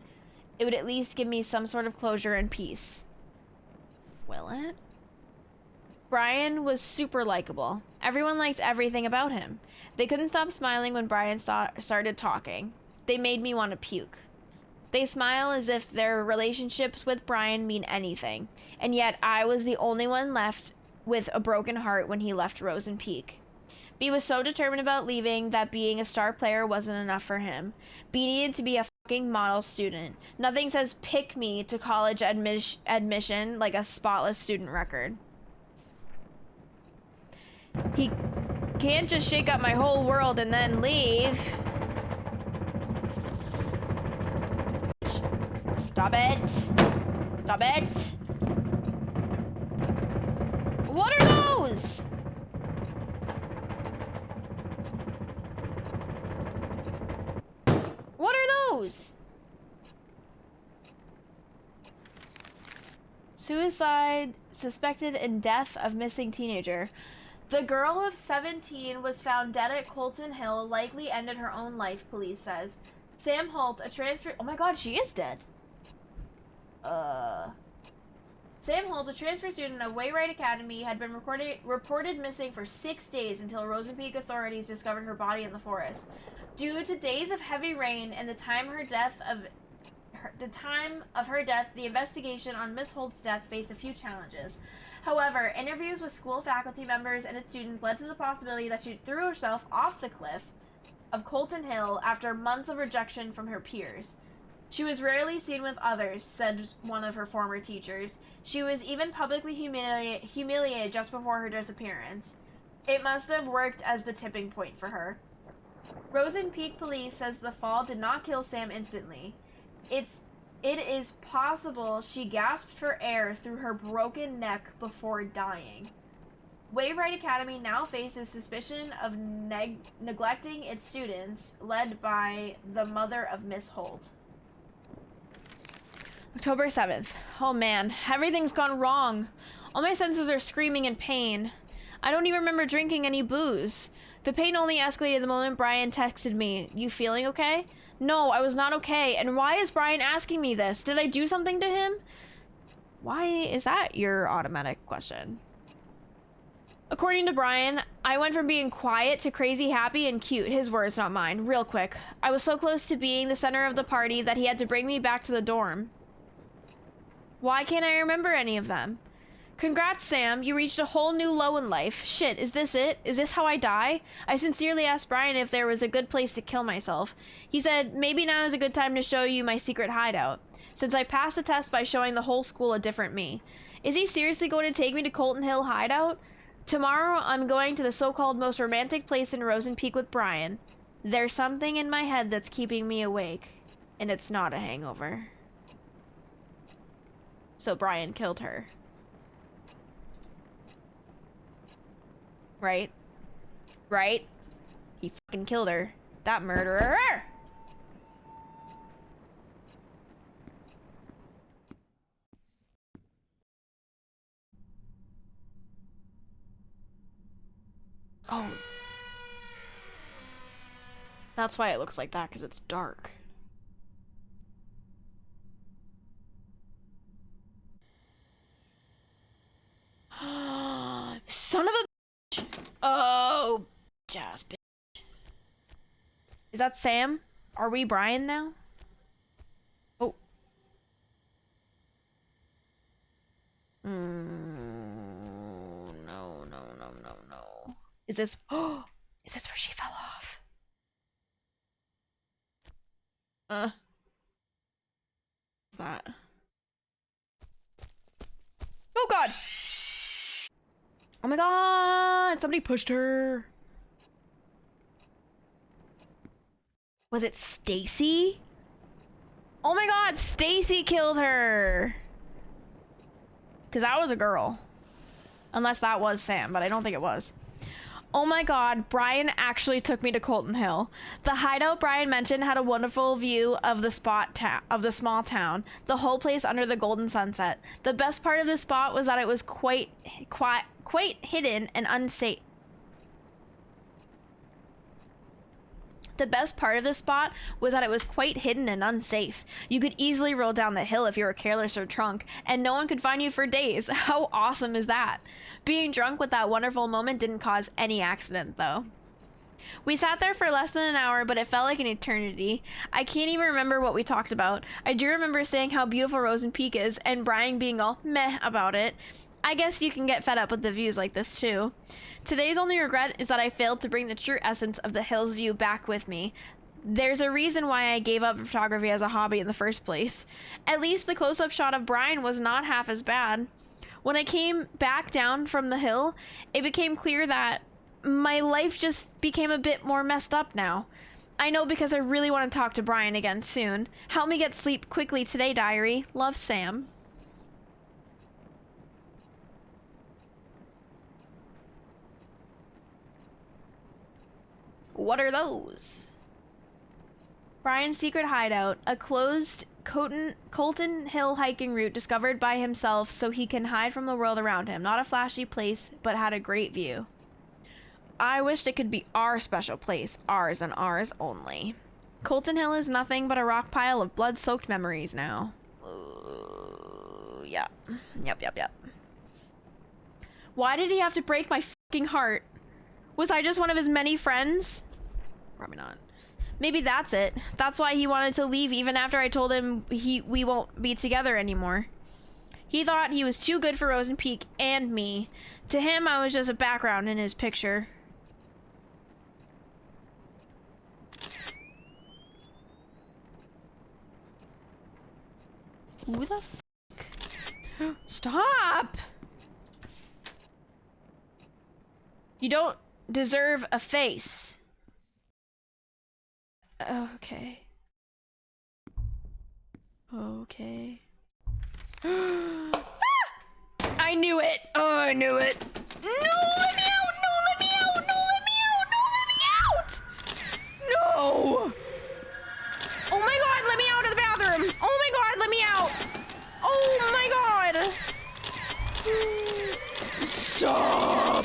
it would at least give me some sort of closure and peace. Will it? Brian was super likable. Everyone liked everything about him. They couldn't stop smiling when Brian started talking. They made me want to puke. They smile as if their relationships with Brian mean anything, and yet I was the only one left with a broken heart when he left Rosen Peek. B was so determined about leaving that being a star player wasn't enough for him. B needed to be a fucking model student. Nothing says pick me to college admission like a spotless student record. He can't just shake up my whole world and then leave. Stop it. Stop it. What are those? What are those? Suicide suspected in death of missing teenager. The girl of 17 was found dead at Colton Hill, likely ended her own life, police says. Sam Holt, a transfer... Oh my god, she is dead. Sam Holt, a transfer student of Wayride Academy, had been reported missing for 6 days until Rosen Peek authorities discovered her body in the forest. Due to days of heavy rain and the time of her death, the investigation on Miss Holt's death faced a few challenges. However, interviews with school faculty members and its students led to the possibility that she threw herself off the cliff of Colton Hill after months of rejection from her peers. She was rarely seen with others, said one of her former teachers. She was even publicly humiliated just before her disappearance. It must have worked as the tipping point for her. Rosen Peek police says the fall did not kill Sam instantly. It is possible she gasped for air through her broken neck before dying. Wayride Academy now faces suspicion of neglecting its students, led by the mother of Miss Holt. October 7th. Oh man, everything's gone wrong. All my senses are screaming in pain. I don't even remember drinking any booze. The pain only escalated the moment Brian texted me. You feeling okay? No, I was not okay. And why is Brian asking me this? Did I do something to him? Why is that your automatic question? According to Brian, I went from being quiet to crazy happy and cute. His words, not mine. Real quick. I was so close to being the center of the party that he had to bring me back to the dorm. Why can't I remember any of them? Congrats, Sam. You reached a whole new low in life. Shit, is this it? Is this how I die? I sincerely asked Brian if there was a good place to kill myself. He said, maybe now is a good time to show you my secret hideout, since I passed the test by showing the whole school a different me. Is he seriously going to take me to Colton Hill hideout? Tomorrow, I'm going to the so-called most romantic place in Rosen Peek with Brian. There's something in my head that's keeping me awake, and it's not a hangover. So Brian killed her. Right? Right? He fucking killed her. That murderer! Oh. That's why it looks like that, because it's dark. Son of a bitch! Oh, jazz bitch. Is that Sam? Are we Brian now? Oh. No, no, no, no, no. Is this... Oh! Is this where she fell off? What's that? Oh god! Oh my god! Somebody pushed her. Was it Stacy? Oh my god, Stacy killed her! Because that was a girl. Unless that was Sam, but I don't think it was. Oh my god, Brian actually took me to Colton Hill. The hideout Brian mentioned had a wonderful view of the small town, the whole place under the golden sunset. The best part of this spot was that it was quite hidden and unsafe. The best part of this spot was that it was quite hidden and unsafe. You could easily roll down the hill if you were careless or drunk, and no one could find you for days. How awesome is that? Being drunk with that wonderful moment didn't cause any accident, though. We sat there for less than an hour, but it felt like an eternity. I can't even remember what we talked about. I do remember saying how beautiful Rosen Peek is, and Brian being all meh about it. I guess you can get fed up with the views like this, too. Today's only regret is that I failed to bring the true essence of the hill's view back with me. There's a reason why I gave up photography as a hobby in the first place. At least the close-up shot of Brian was not half as bad. When I came back down from the hill, it became clear that my life just became a bit more messed up now. I know because I really want to talk to Brian again soon. Help me get sleep quickly today, diary. Love, Sam. What are those? Brian's secret hideout, a closed Colton Hill hiking route discovered by himself so he can hide from the world around him. Not a flashy place, but had a great view. I wished it could be our special place, ours and ours only. Colton Hill is nothing but a rock pile of blood-soaked memories now. Yeah. Yep. Why did he have to break my fucking heart? Was I just one of his many friends? Probably not. Maybe that's it. That's why he wanted to leave even after I told him we won't be together anymore. He thought he was too good for Rosen Peek and me. To him, I was just a background in his picture. Who the fuck? Stop! You don't deserve a face. Okay. Okay. I knew it! Oh, I knew it! No, let me out! No, let me out! No, let me out! No, let me out! No! Oh my god, let me out of the bathroom! Oh my god, let me out! Oh my god! Stop!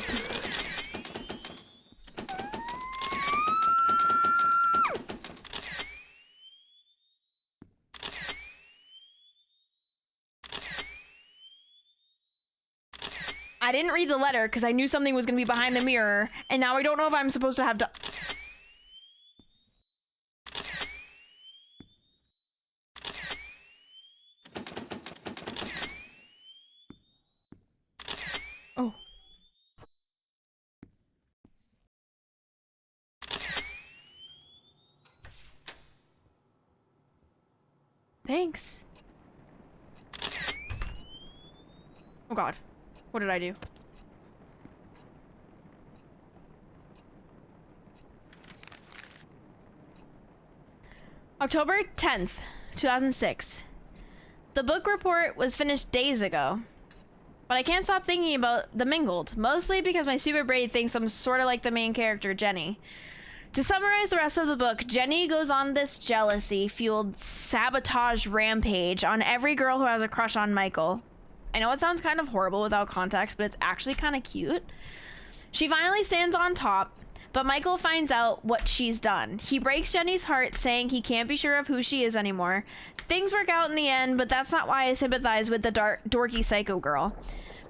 I didn't read the letter because I knew something was going to be behind the mirror, and now I don't know if I'm supposed to have to... Oh. Thanks. Oh god. What did I do? October 10th, 2006. The book report was finished days ago, but I can't stop thinking about the mingled, mostly because my super brain thinks I'm sort of like the main character, Jenny. To summarize the rest of the book, Jenny goes on this jealousy-fueled sabotage rampage on every girl who has a crush on Michael. I know it sounds kind of horrible without context, but it's actually kind of cute. She finally stands on top, but Michael finds out what she's done. He breaks Jenny's heart, saying he can't be sure of who she is anymore. Things work out in the end, but that's not why I sympathize with the dorky psycho girl.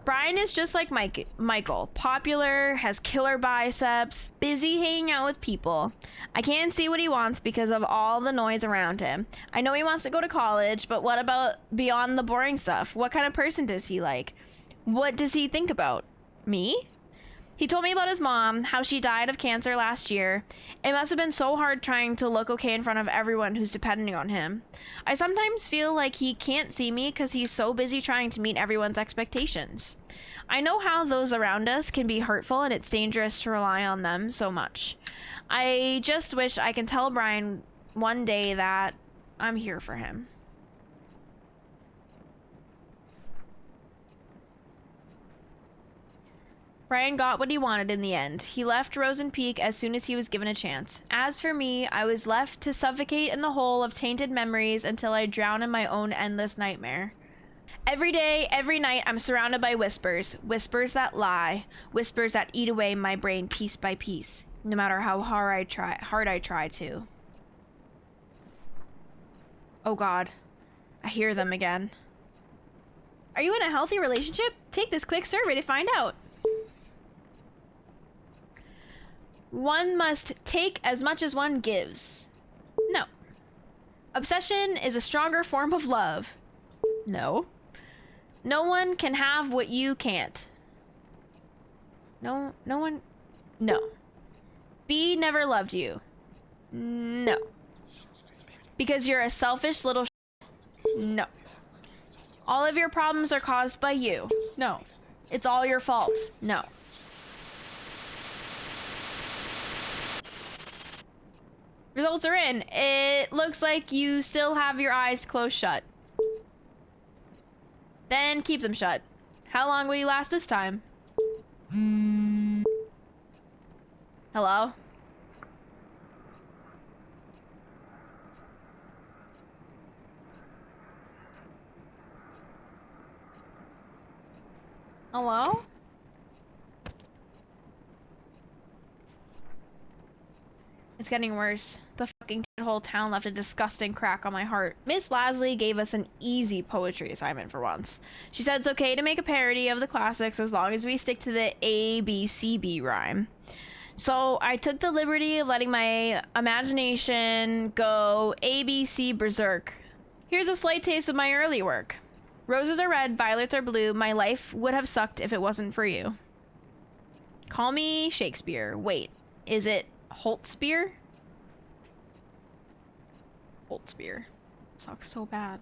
Brian is just like Michael, popular, has killer biceps, busy hanging out with people. I can't see what he wants because of all the noise around him. I know he wants to go to college, but what about beyond the boring stuff? What kind of person does he like? What does he think about? Me? He told me about his mom, how she died of cancer last year. It must have been so hard trying to look okay in front of everyone who's depending on him. I sometimes feel like he can't see me because he's so busy trying to meet everyone's expectations. I know how those around us can be hurtful and it's dangerous to rely on them so much. I just wish I can tell Brian one day that I'm here for him. Brian got what he wanted in the end. He left Rosen Peek as soon as he was given a chance. As for me, I was left to suffocate in the hole of tainted memories until I drown in my own endless nightmare. Every day, every night, I'm surrounded by whispers. Whispers that lie. Whispers that eat away my brain piece by piece, no matter how hard I try to. Oh god. I hear them again. Are you in a healthy relationship? Take this quick survey to find out. One must take as much as one gives. No. Obsession is a stronger form of love. No. No one can have what you can't. No one. No. B never loved you. No. Because you're a selfish little No. All of your problems are caused by you. No. It's all your fault. No. Results are in. It looks like you still have your eyes closed shut. Then keep them shut. How long will you last this time? Hello? Hello? It's getting worse. The fucking whole town left a disgusting crack on my heart. Miss Lasley gave us an easy poetry assignment for once. She said it's okay to make a parody of the classics as long as we stick to the ABCB rhyme. So I took the liberty of letting my imagination go ABC berserk. Here's a slight taste of my early work. Roses are red, violets are blue. My life would have sucked if it wasn't for you. Call me Shakespeare. Wait, is it Holtzbeer? Holtzbeer. It sucks so bad.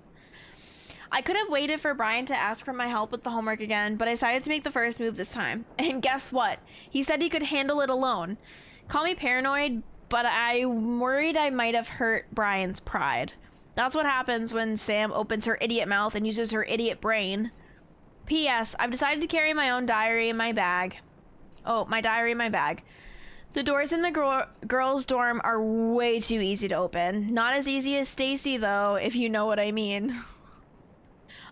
I could have waited for Brian to ask for my help with the homework again, but I decided to make the first move this time. And guess what? He said he could handle it alone. Call me paranoid, but I'm worried I might have hurt Brian's pride. That's what happens when Sam opens her idiot mouth and uses her idiot brain. P.S. I've decided to carry my own diary in my bag. Oh, my diary in my bag. The doors in the girls' dorm are way too easy to open. Not as easy as Stacy, though, if you know what I mean.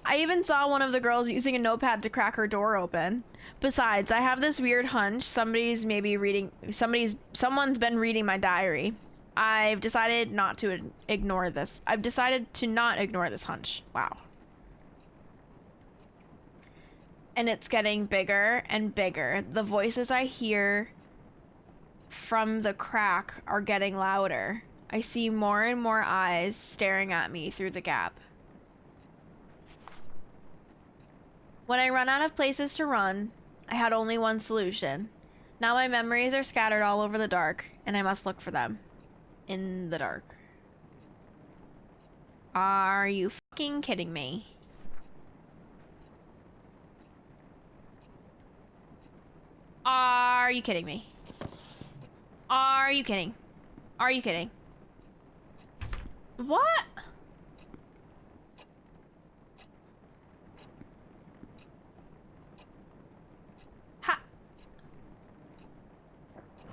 I even saw one of the girls using a notepad to crack her door open. Besides, I have this weird hunch someone's been reading my diary. I've decided not to ignore this. I've decided to not ignore this hunch. Wow. and it's getting bigger and bigger. The voices I hear from the crack are getting louder. I see more and more eyes staring at me through the gap. When I run out of places to run, I had only one solution. Now my memories are scattered all over the dark, and I must look for them. In the dark. Are you fucking kidding me? Are you kidding me? Are you kidding? Are you kidding? What? Ha.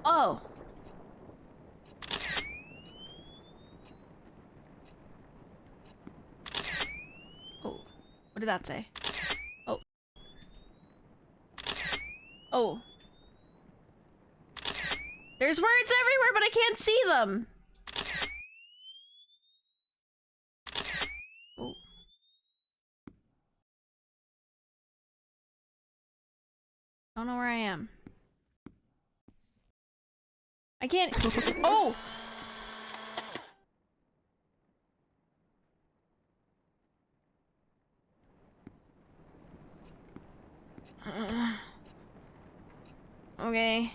Oh. Oh. What did that say? Oh. Oh. There's words everywhere, but I can't see them. Oh. I don't know where I am. I can't. Oh! Okay.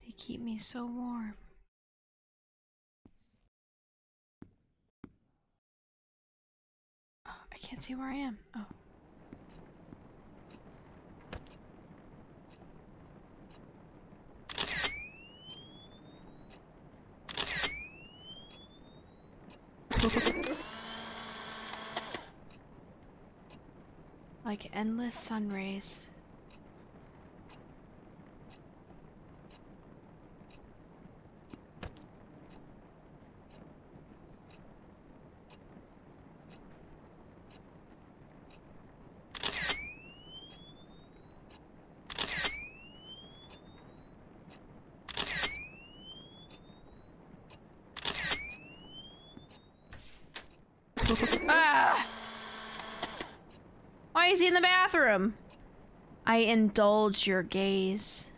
They keep me so warm. Oh, I can't see where I am. Oh. Like endless sun rays. Ah! Why is he in the bathroom? I indulge your gaze.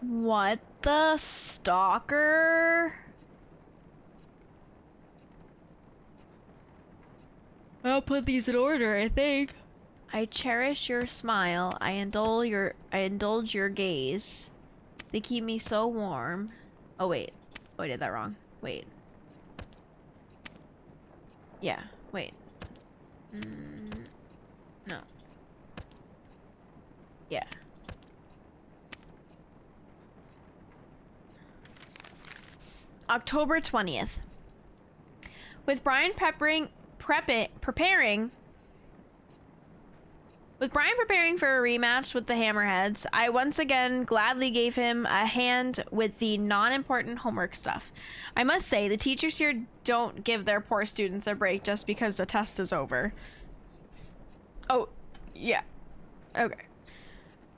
What the stalker? I'll put these in order, I think. I cherish your smile. I indulge your gaze. They keep me so warm. Oh wait. Oh, I did that wrong. Wait. Yeah, wait. No. Yeah. October 20th. With Brian preparing for a rematch with the Hammerheads, I once again gladly gave him a hand with the non-important homework stuff. I must say, the teachers here don't give their poor students a break just because the test is over. Oh, yeah. Okay.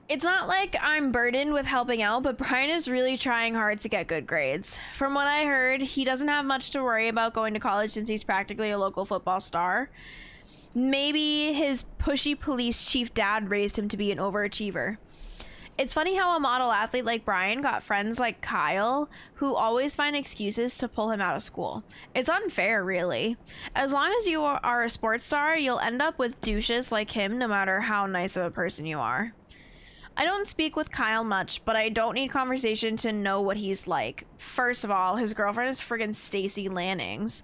It's not like I'm burdened with helping out, but Brian is really trying hard to get good grades. From what I heard, he doesn't have much to worry about going to college since he's practically a local football star. Maybe his pushy police chief dad raised him to be an overachiever. It's funny how a model athlete like Brian got friends like Kyle who always find excuses to pull him out of school. It's unfair, really. As long as you are a sports star, you'll end up with douches like him no matter how nice of a person you are. I don't speak with Kyle much, but I don't need conversation to know what he's like. First of all, his girlfriend is friggin' Stacy Lannings.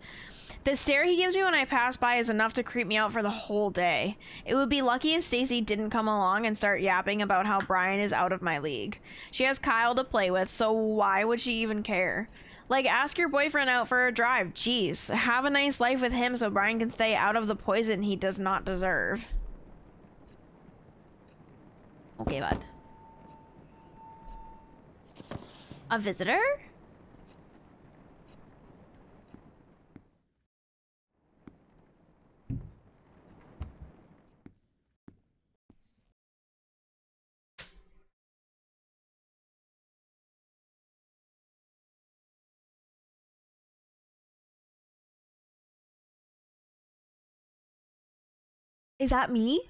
The stare he gives me when I pass by is enough to creep me out for the whole day. It would be lucky if Stacy didn't come along and start yapping about how Brian is out of my league. She has Kyle to play with, so why would she even care? Like, ask your boyfriend out for a drive. Jeez, have a nice life with him so Brian can stay out of the poison he does not deserve. Okay, bud. A visitor? Is that me?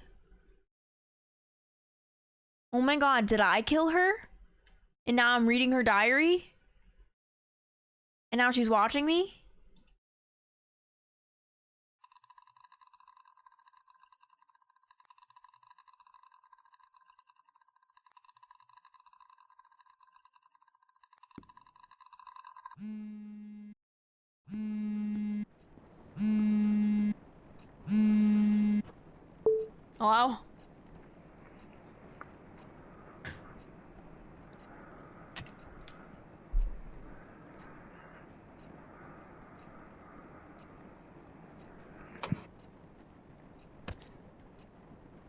Oh my god, did I kill her? And now I'm reading her diary? And now she's watching me? Hello?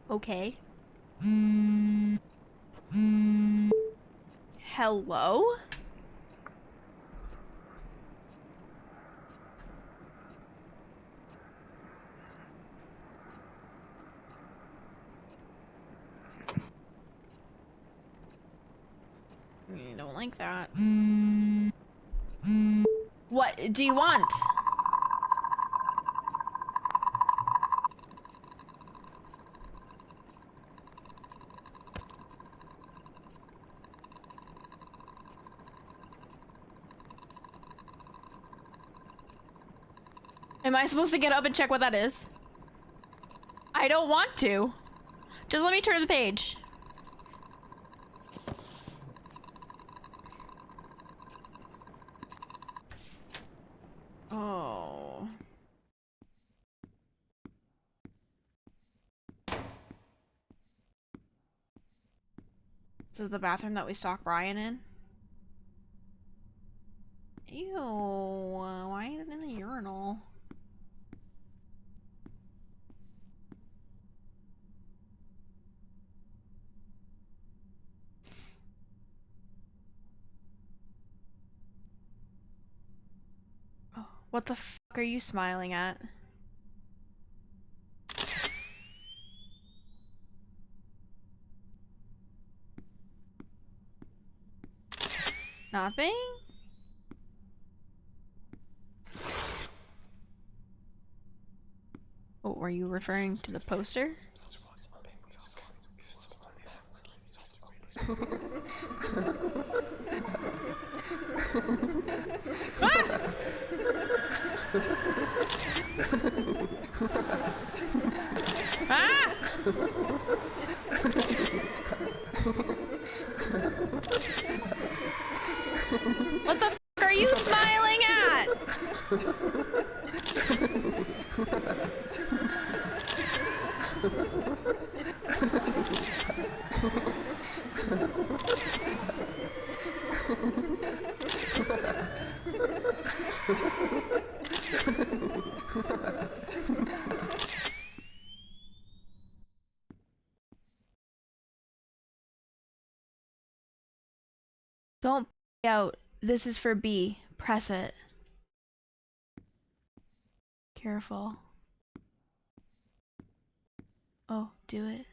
Okay. Hello? I don't like that. What do you want? Am I supposed to get up and check what that is? I don't want to. Just let me turn the page. Oh. This is the bathroom that we stalk Brian in? Ew. Why is it in the urinal? Oh, what the fuck are you smiling at? Nothing? Oh, were you referring to the poster? Ah! Ah! What the f are you smiling at? Don't out. This is for B. Press it. Careful. Oh, do it.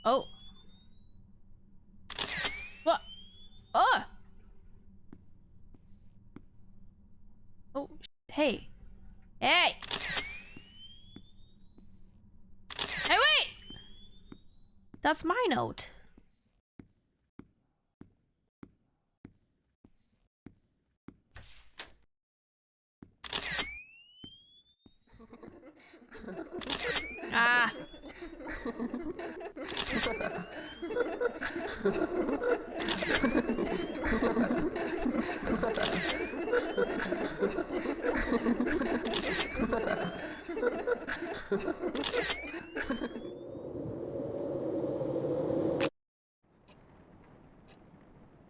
Oh. What? Oh! Oh, hey. Hey! Hey, wait! That's my note. Ah.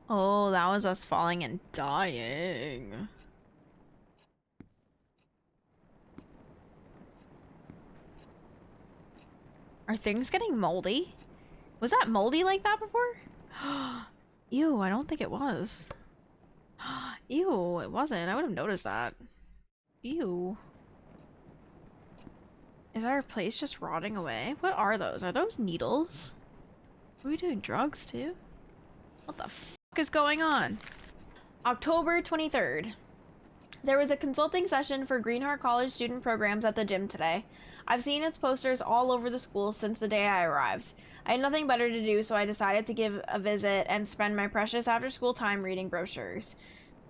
Oh, that was us falling and dying. Are things getting moldy? Was that moldy like that before? Ew, I don't think it was. Ew, it wasn't. I would have noticed that. Ew. Is our place just rotting away? What are those? Are those needles? Are we doing drugs too? What the fuck is going on? October 23rd. There was a consulting session for Greenheart College student programs at the gym today. I've seen its posters all over the school since the day I arrived. I had nothing better to do, so I decided to give a visit and spend my precious after-school time reading brochures.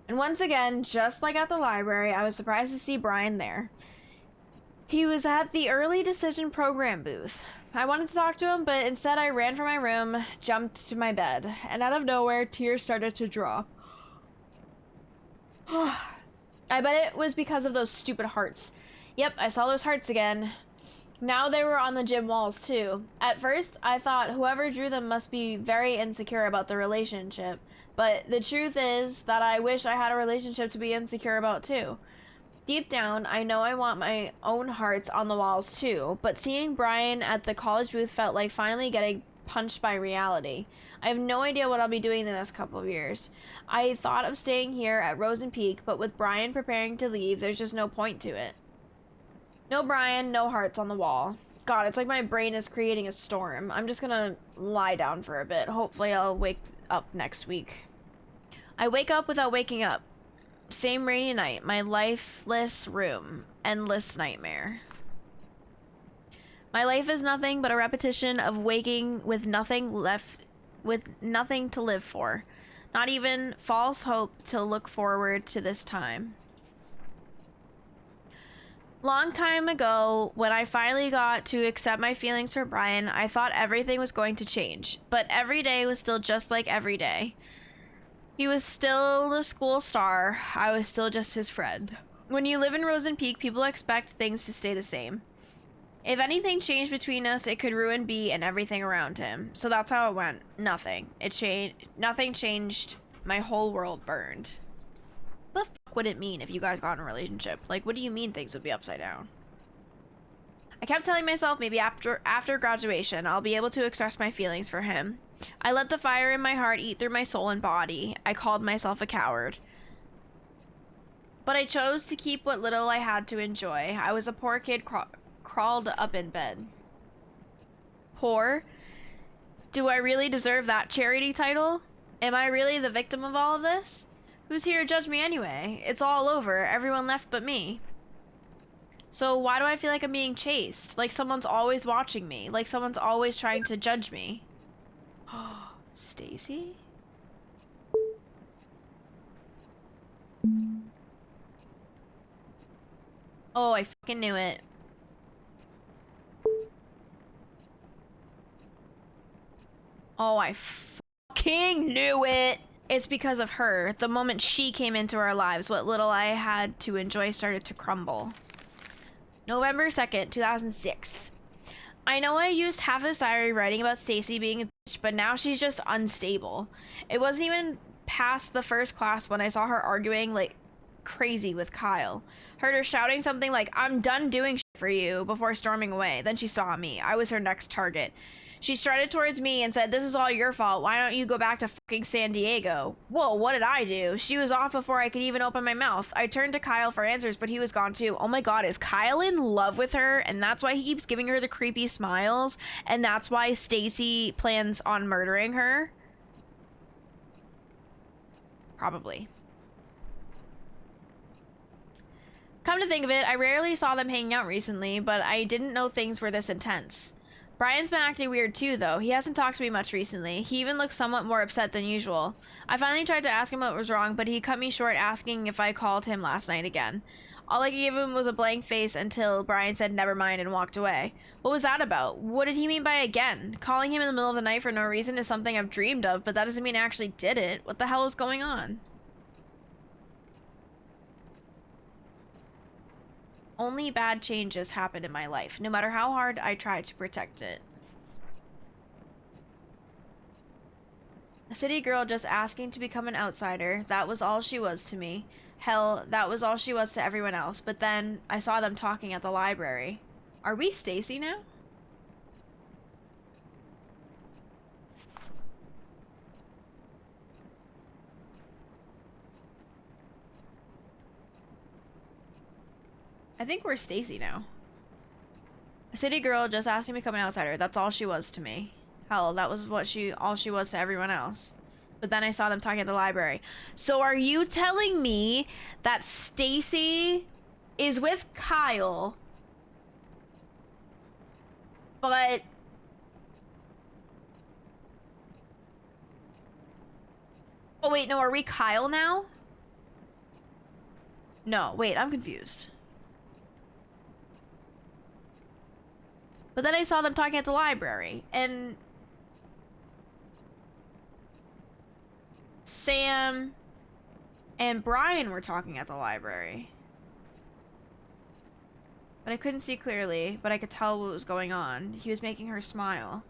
And once again, just like at the library, I was surprised to see Brian there. He was at the early decision program booth. I wanted to talk to him, but instead I ran from my room, jumped to my bed, and out of nowhere, tears started to drop. I bet it was because of those stupid hearts. Yep, I saw those hearts again. Now they were on the gym walls too. At first, I thought whoever drew them must be very insecure about the relationship. But the truth is that I wish I had a relationship to be insecure about too. Deep down, I know I want my own hearts on the walls too, but seeing Brian at the college booth felt like finally getting punched by reality. I have no idea what I'll be doing the next couple of years. I thought of staying here at Rosen Peek, but with Brian preparing to leave, there's just no point to it. No Brian, no hearts on the wall. God, it's like my brain is creating a storm. I'm just gonna lie down for a bit. Hopefully I'll wake up next week. I wake up without waking up. Same rainy night, my lifeless room, endless nightmare. My life is nothing but a repetition of waking with nothing left, with nothing to live for. Not even false hope to look forward to this time. Long time ago, when I finally got to accept my feelings for Brian, I thought everything was going to change. But every day was still just like every day. He was still the school star. I was still just his friend. When you live in Rosen Peek, people expect things to stay the same. If anything changed between us, it could ruin B and everything around him. So that's how it went. Nothing. Nothing changed. My whole world burned. What the fuck would it mean if you guys got in a relationship? Like, what do you mean things would be upside down? I kept telling myself maybe after graduation, I'll be able to express my feelings for him. I let the fire in my heart eat through my soul and body. I called myself a coward. But I chose to keep what little I had to enjoy. I was a poor kid crawled up in bed. Poor? Do I really deserve that charity title? Am I really the victim of all of this? Who's here to judge me anyway? It's all over. Everyone left but me. So why do I feel like I'm being chased? Like someone's always watching me. Like someone's always trying to judge me. Stacy? Oh, I fucking knew it. Oh, I fucking knew it. It's because of her. The moment she came into our lives, what little I had to enjoy started to crumble. November 2nd, 2006. I know I used half this diary writing about Stacy being a bitch, but now she's just unstable. It wasn't even past the first class when I saw her arguing like crazy with Kyle. Heard her shouting something like, "I'm done doing shit for you," before storming away. Then she saw me. I was her next target. She strutted towards me and said, "This is all your fault. Why don't you go back to fucking San Diego?" Whoa, what did I do? She was off before I could even open my mouth. I turned to Kyle for answers, but he was gone too. Oh my god, is Kyle in love with her? And that's why he keeps giving her the creepy smiles? And that's why Stacy plans on murdering her? Probably. Come to think of it, I rarely saw them hanging out recently, but I didn't know things were this intense. Brian's been acting weird too, though. He hasn't talked to me much recently. He even looks somewhat more upset than usual. I finally tried to ask him what was wrong, but he cut me short asking if I called him last night again. All I could give him was a blank face until Brian said never mind and walked away. What was that about? What did he mean by again? Calling him in the middle of the night for no reason is something I've dreamed of, but that doesn't mean I actually did it. What the hell is going on? Only bad changes happened in my life, no matter how hard I tried to protect it. A city girl just asking to become an outsider. That was all she was to me. Hell, that was all she was to everyone else. But then I saw them talking at the library. Are we Stacy now? I think we're Stacy now. A city girl just asking to become an outsider. That's all she was to me. Hell, that was all she was to everyone else. But then I saw them talking at the library. So are you telling me that Stacy is with Kyle, but oh wait, no, are we Kyle now? No, wait, I'm confused. But then I saw them talking at the library, and Sam and Brian were talking at the library. But I couldn't see clearly, but I could tell what was going on. He was making her smile.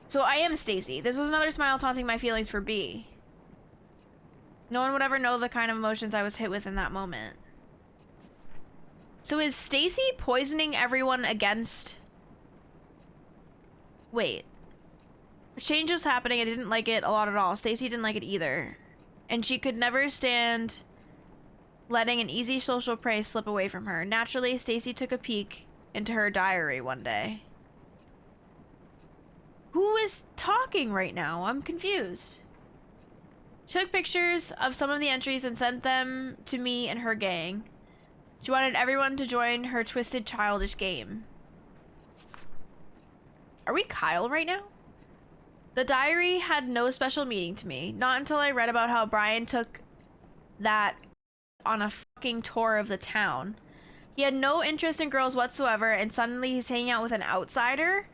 So I am Stacy. This was another smile taunting my feelings for B. No one would ever know the kind of emotions I was hit with in that moment. So is Stacy poisoning everyone against... Wait. A change was happening. I didn't like it a lot at all. Stacy didn't like it either. And she could never stand letting an easy social prey slip away from her. Naturally, Stacy took a peek into her diary one day. Who is talking right now? I'm confused. She took pictures of some of the entries and sent them to me and her gang. She wanted everyone to join her twisted, childish game. Are we Kyle right now? The diary had no special meaning to me. Not until I read about how Brian took that on a fucking tour of the town. He had no interest in girls whatsoever, and suddenly he's hanging out with an outsider?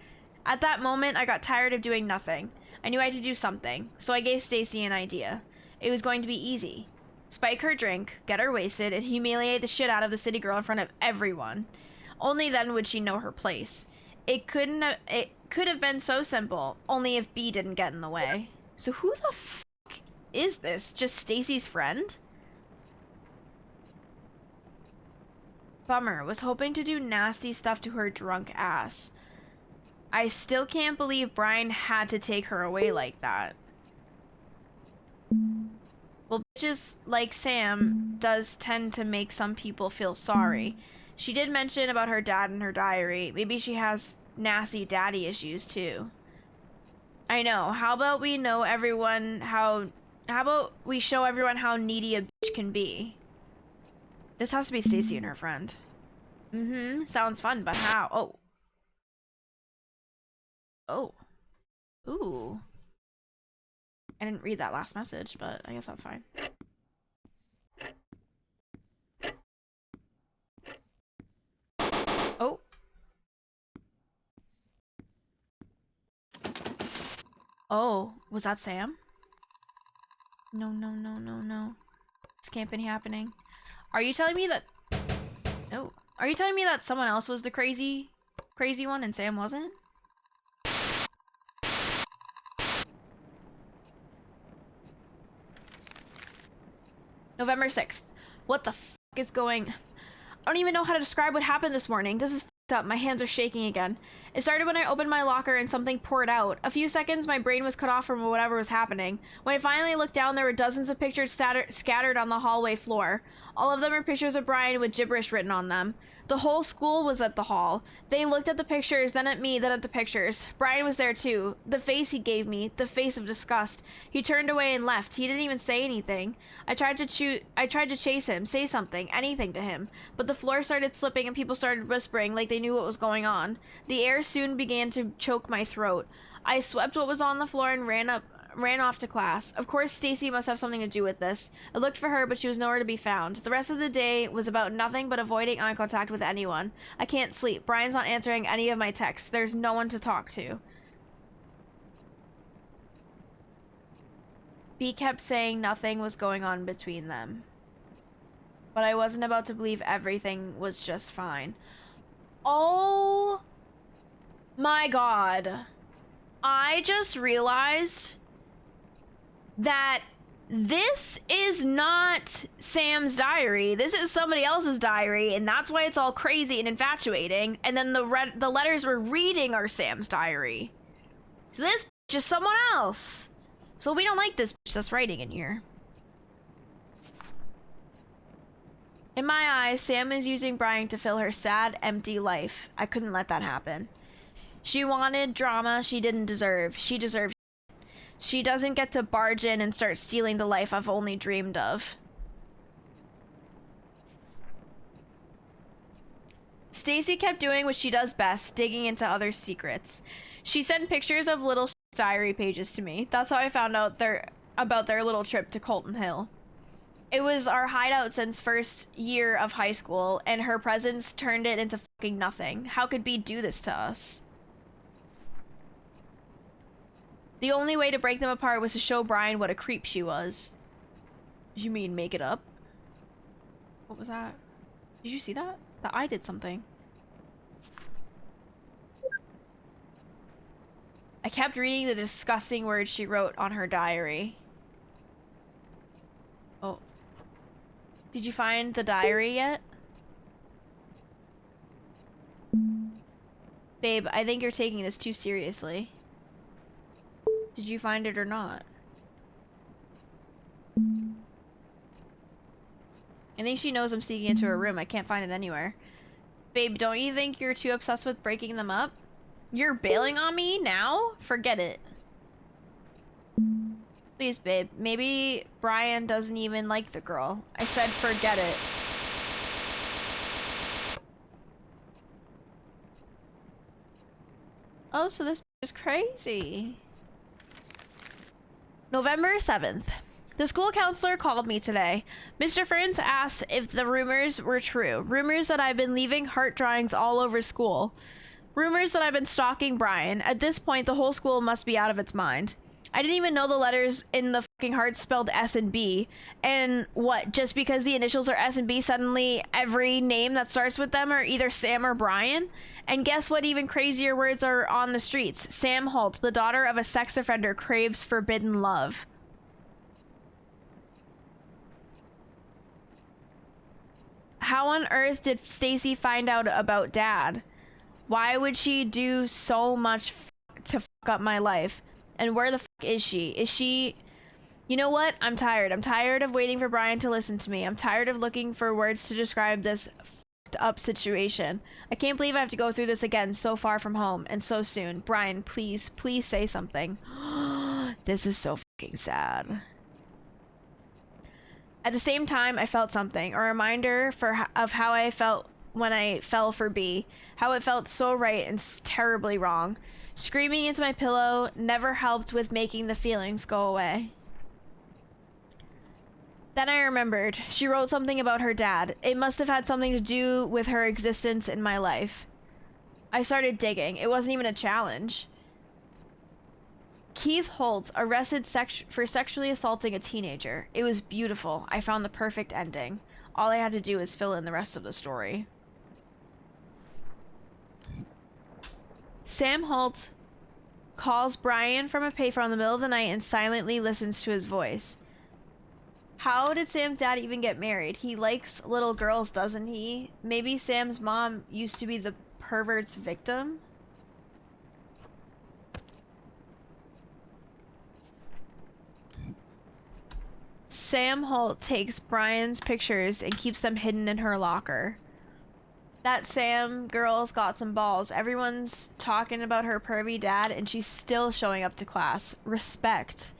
At that moment, I got tired of doing nothing. I knew I had to do something, so I gave Stacy an idea. It was going to be easy. Spike her drink, get her wasted, and humiliate the shit out of the city girl in front of everyone. Only then would she know her place. It could have been so simple, only if B didn't get in the way. So who the fuck is this? Just Stacy's friend? Bummer. Was hoping to do nasty stuff to her drunk ass. I still can't believe Brian had to take her away like that. Well, bitches like Sam does tend to make some people feel sorry. She did mention about her dad in her diary. Maybe she has nasty daddy issues too. I know. How about we show everyone how needy a bitch can be? This has to be Stacy and her friend. Mm-hmm. Sounds fun, but how? Oh. Oh. Ooh. I didn't read that last message, but I guess that's fine. Oh. Oh, was that Sam? No, no, no, no, no. This can't be happening. Are you telling me that... No. Are you telling me that someone else was the crazy one and Sam wasn't? November 6th. What the f*** is going... I don't even know how to describe what happened this morning. This is f***ed up. My hands are shaking again. It started when I opened my locker and something poured out. A few seconds, my brain was cut off from whatever was happening. When I finally looked down, there were dozens of pictures scattered on the hallway floor. All of them are pictures of Brian with gibberish written on them. The whole school was at the hall. They looked at the pictures, then at me, then at the pictures. Brian was there too. The face he gave me, the face of disgust. He turned away and left. He didn't even say anything. I tried to chase him, say something, anything to him. But the floor started slipping and people started whispering like they knew what was going on. The air soon began to choke my throat. I swept what was on the floor and ran off to class. Of course, Stacy must have something to do with this. I looked for her, but she was nowhere to be found. The rest of the day was about nothing but avoiding eye contact with anyone. I can't sleep. Brian's not answering any of my texts. There's no one to talk to. B kept saying nothing was going on between them. but I wasn't about to believe everything was just fine. Oh my God. I just realized that this is not Sam's diary. This is somebody else's diary, and that's why it's all crazy and infatuating. And then the letters we're reading are Sam's diary. So this bitch is someone else. So we don't like this bitch that's writing in here. In my eyes, Sam is using Brian to fill her sad, empty life. I couldn't let that happen. She wanted drama she didn't deserve. She deserved. She doesn't get to barge in and start stealing the life I've only dreamed of. Stacy kept doing what she does best, digging into others' secrets. She sent pictures of little diary pages to me. That's how I found out about their little trip to Colton Hill. It was our hideout since first year of high school, and her presence turned it into fucking nothing. How could B do this to us? The only way to break them apart was to show Brian what a creep she was. You mean make it up? What was that? Did you see that? That I did something. I kept reading the disgusting words she wrote on her diary. Oh. Did you find the diary yet? Babe, I think you're taking this too seriously. Did you find it or not? I think she knows I'm sneaking into her room. I can't find it anywhere. Babe, don't you think you're too obsessed with breaking them up? You're bailing on me now? Forget it. Please, babe. Maybe Brian doesn't even like the girl. I said forget it. Oh, so this is crazy. November 7th. The school counselor called me today. Mr. Ferns asked if the rumors were true. Rumors that I've been leaving heart drawings all over school. Rumors that I've been stalking Brian. At this point, the whole school must be out of its mind. I didn't even know the letters in the fucking heart spelled S and B. And what, just because the initials are S and B, suddenly every name that starts with them are either Sam or Brian? And guess what even crazier words are on the streets? Sam Holt, the daughter of a sex offender, craves forbidden love. How on earth did Stacy find out about Dad? Why would she do so much to fuck up my life? And where the fuck is she? Is she... You know what? I'm tired. I'm tired of waiting for Brian to listen to me. I'm tired of looking for words to describe this fucked up situation. I can't believe I have to go through this again so far from home and so soon. Brian, please, please say something. This is so fucking sad. At the same time, I felt something. A reminder of how I felt when I fell for B. How it felt so right and terribly wrong. Screaming into my pillow never helped with making the feelings go away. Then I remembered. She wrote something about her dad. It must have had something to do with her existence in my life. I started digging. It wasn't even a challenge. Keith Holt arrested for sexually assaulting a teenager. It was beautiful. I found the perfect ending. All I had to do was fill in the rest of the story. Sam Holt calls Brian from a payphone in the middle of the night and silently listens to his voice. How did Sam's dad even get married? He likes little girls, doesn't he? Maybe Sam's mom used to be the pervert's victim? Sam Holt takes Brian's pictures and keeps them hidden in her locker. That Sam girl's got some balls. Everyone's talking about her pervy dad and she's still showing up to class. Respect.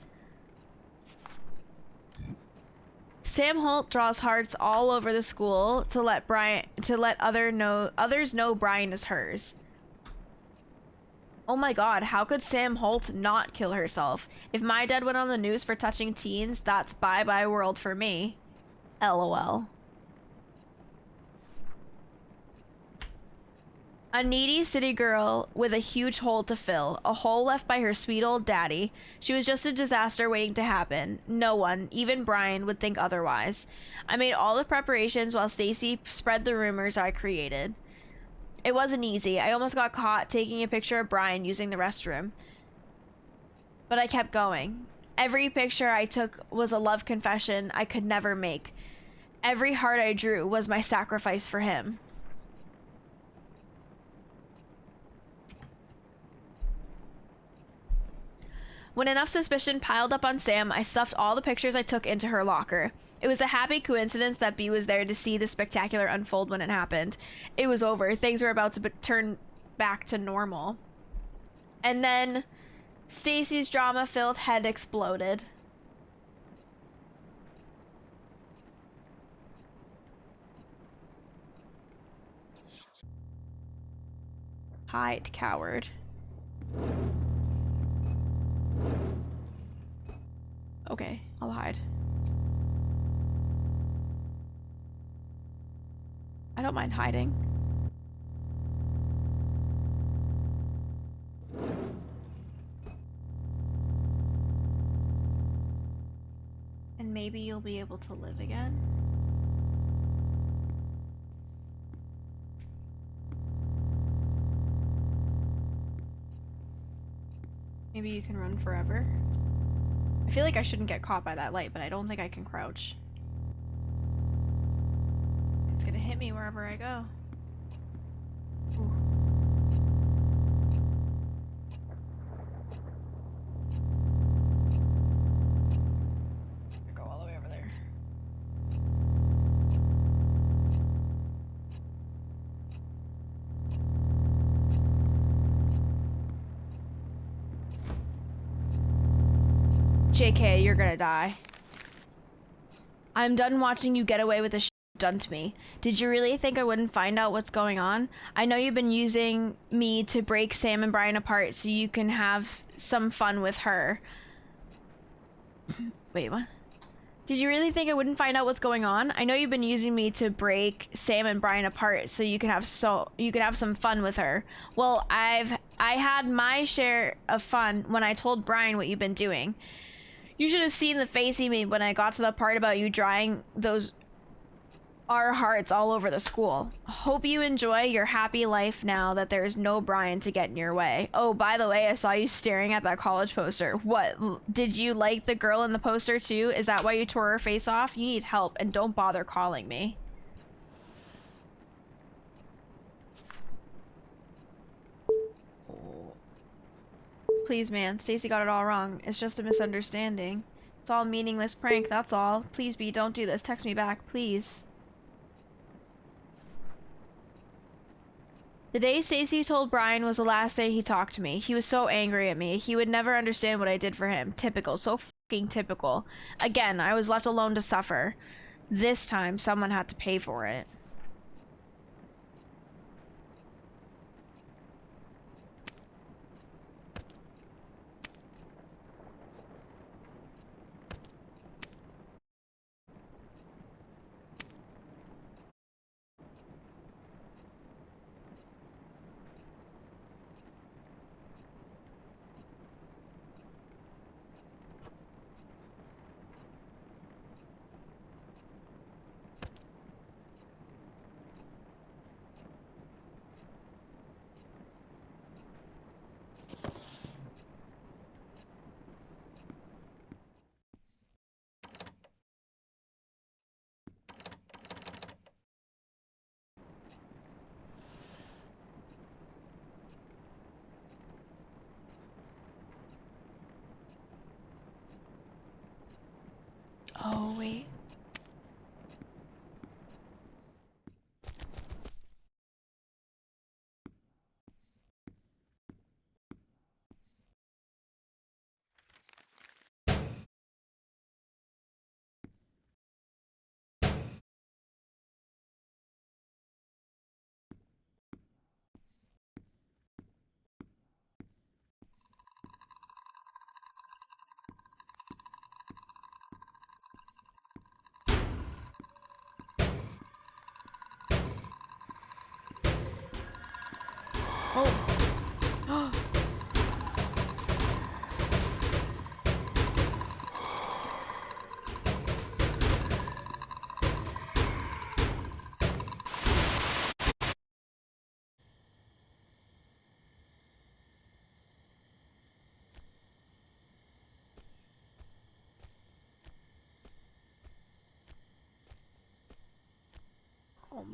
Sam Holt draws hearts all over the school to let others know Brian is hers. Oh my god, how could Sam Holt not kill herself? If my dad went on the news for touching teens, that's bye-bye world for me. LOL. A needy city girl with a huge hole to fill, a hole left by her sweet old daddy. She was just a disaster waiting to happen. No one, even Brian, would think otherwise. I made all the preparations while Stacy spread the rumors I created. It wasn't easy. I almost got caught taking a picture of Brian using the restroom. But I kept going. Every picture I took was a love confession I could never make. Every heart I drew was my sacrifice for him. When enough suspicion piled up on Sam, I stuffed all the pictures I took into her locker. It was a happy coincidence that B was there to see the spectacular unfold when it happened. It was over. Things were about to turn back to normal. And then Stacy's drama-filled head exploded. Hide, coward. Okay, I'll hide. I don't mind hiding. And maybe you'll be able to live again. Maybe you can run forever. I feel like I shouldn't get caught by that light, but I don't think I can crouch. It's gonna hit me wherever I go. Ooh. Go all the way over there. JK, you're gonna die. I'm done watching you get away with the shit done to me. Did you really think I wouldn't find out what's going on? I know you've been using me to break Sam and Brian apart so you can have some fun with her. Wait, what? Did you really think I wouldn't find out what's going on? I know you've been using me to break Sam and Brian apart so you can have some fun with her. Well, I had my share of fun when I told Brian what you've been doing. You should have seen the face he made when I got to the part about you drawing those our hearts all over the school. Hope you enjoy your happy life now that there's no Brian to get in your way. Oh, by the way, I saw you staring at that college poster. What? Did you like the girl in the poster too? Is that why you tore her face off? You need help and don't bother calling me. Please, man. Stacy got it all wrong. It's just a misunderstanding. It's all a meaningless prank, that's all. Please, B, don't do this. Text me back, please. The day Stacy told Brian was the last day he talked to me. He was so angry at me. He would never understand what I did for him. Typical. So fucking typical. Again, I was left alone to suffer. This time, someone had to pay for it.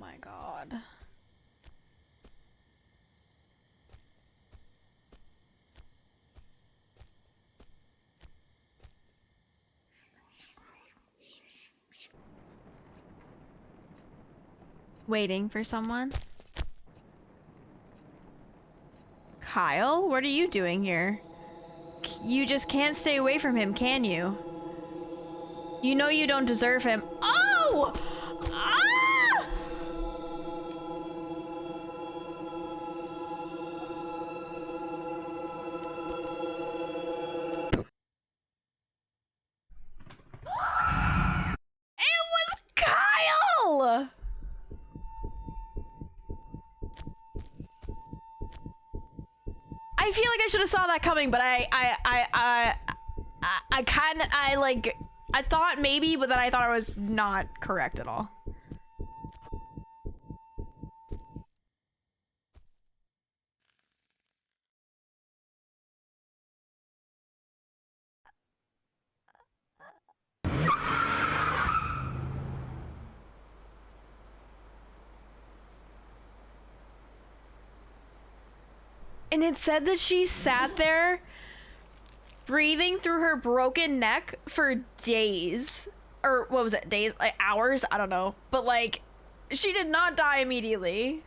my god. Waiting for someone? Kyle, what are you doing here? You just can't stay away from him, can you? You know you don't deserve him. Oh! Ah! It was Kyle! I feel like I should have saw that coming, but I I thought maybe, but then I thought I was not correct at all. And it said that she sat there breathing through her broken neck for days. Or what was it? Days? Like hours? I don't know. But like, she did not die immediately.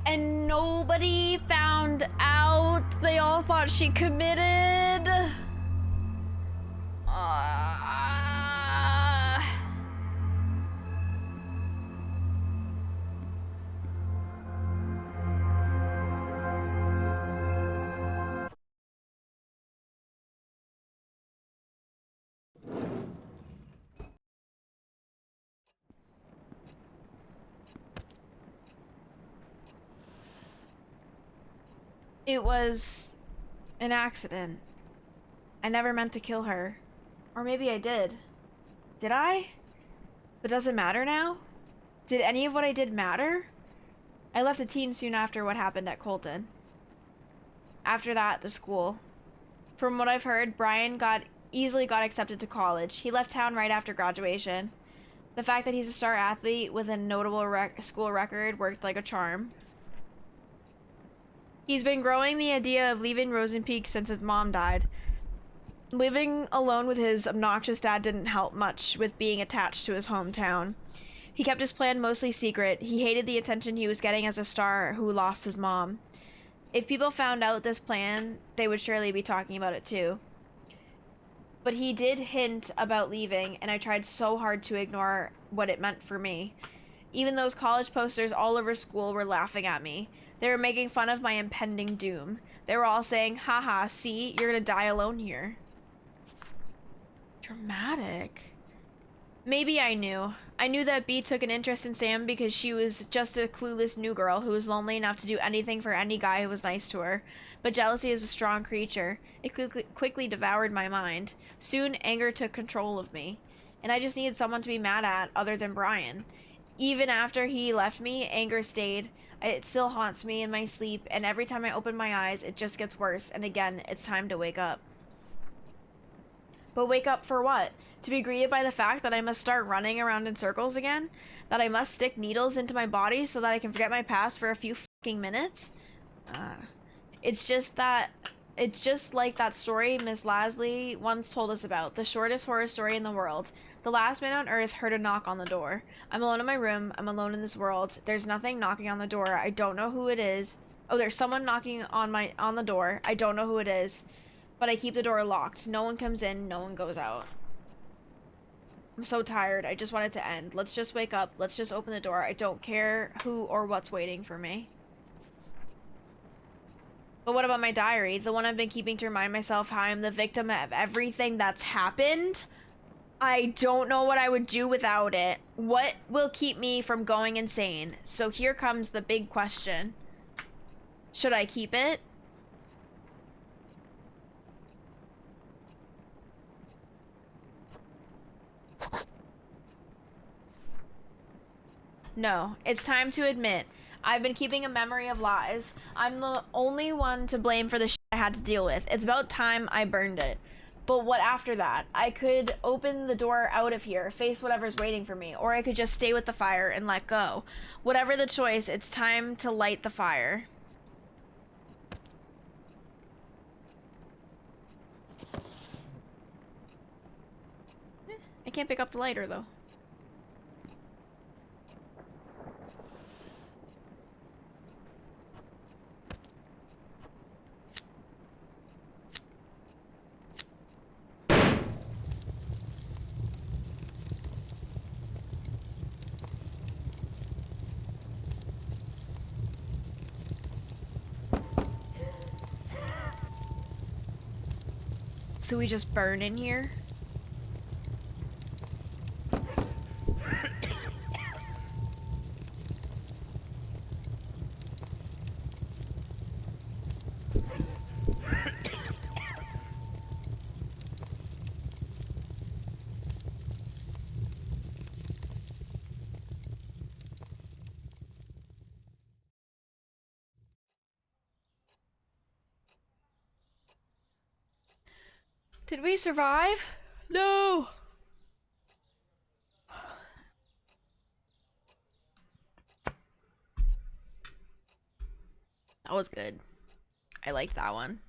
And nobody found out. They all thought she committed. It was an accident. I never meant to kill her. Or maybe I did. Did I? But does it matter now? Did any of what I did matter? I left the teen soon after what happened at Colton. After that, the school. From what I've heard, Brian easily got accepted to college. He left town right after graduation. The fact that he's a star athlete with a notable school record worked like a charm. He's been growing the idea of leaving Rosen Peek since his mom died. Living alone with his obnoxious dad didn't help much with being attached to his hometown. He kept his plan mostly secret. He hated the attention he was getting as a star who lost his mom. If people found out this plan, they would surely be talking about it too. But he did hint about leaving, and I tried so hard to ignore what it meant for me. Even those college posters all over school were laughing at me. They were making fun of my impending doom. They were all saying, haha, see, you're gonna die alone here. Dramatic. Maybe I knew. I knew that Bea took an interest in Sam because she was just a clueless new girl who was lonely enough to do anything for any guy who was nice to her. But jealousy is a strong creature. It quickly devoured my mind. Soon, anger took control of me. And I just needed someone to be mad at other than Brian. Even after he left me, anger stayed. It still haunts me in my sleep, and every time I open my eyes, it just gets worse. And again, it's time to wake up. But wake up for what? To be greeted by the fact that I must start running around in circles again? That I must stick needles into my body so that I can forget my past for a few fucking minutes? It's just like that story Miss Lasley once told us about, the shortest horror story in the world. The last man on earth heard a knock on the door. I'm alone in my room. I'm alone in this world. There's nothing knocking on the door. I don't know who it is. Oh, there's someone knocking on the door. I don't know who it is. But I keep the door locked. No one comes in. No one goes out. I'm so tired. I just want it to end. Let's just wake up. Let's just open the door. I don't care who or what's waiting for me. But what about my diary? The one I've been keeping to remind myself how I'm the victim of everything that's happened? I don't know what I would do without it. What will keep me from going insane? So here comes the big question. Should I keep it? No, it's time to admit. I've been keeping a memory of lies. I'm the only one to blame for the shit I had to deal with. It's about time I burned it. But what after that? I could open the door out of here, face whatever's waiting for me, or I could just stay with the fire and let go. Whatever the choice, it's time to light the fire. I can't pick up the lighter though. So we just burn in here? Did we survive? No! That was good. I liked that one.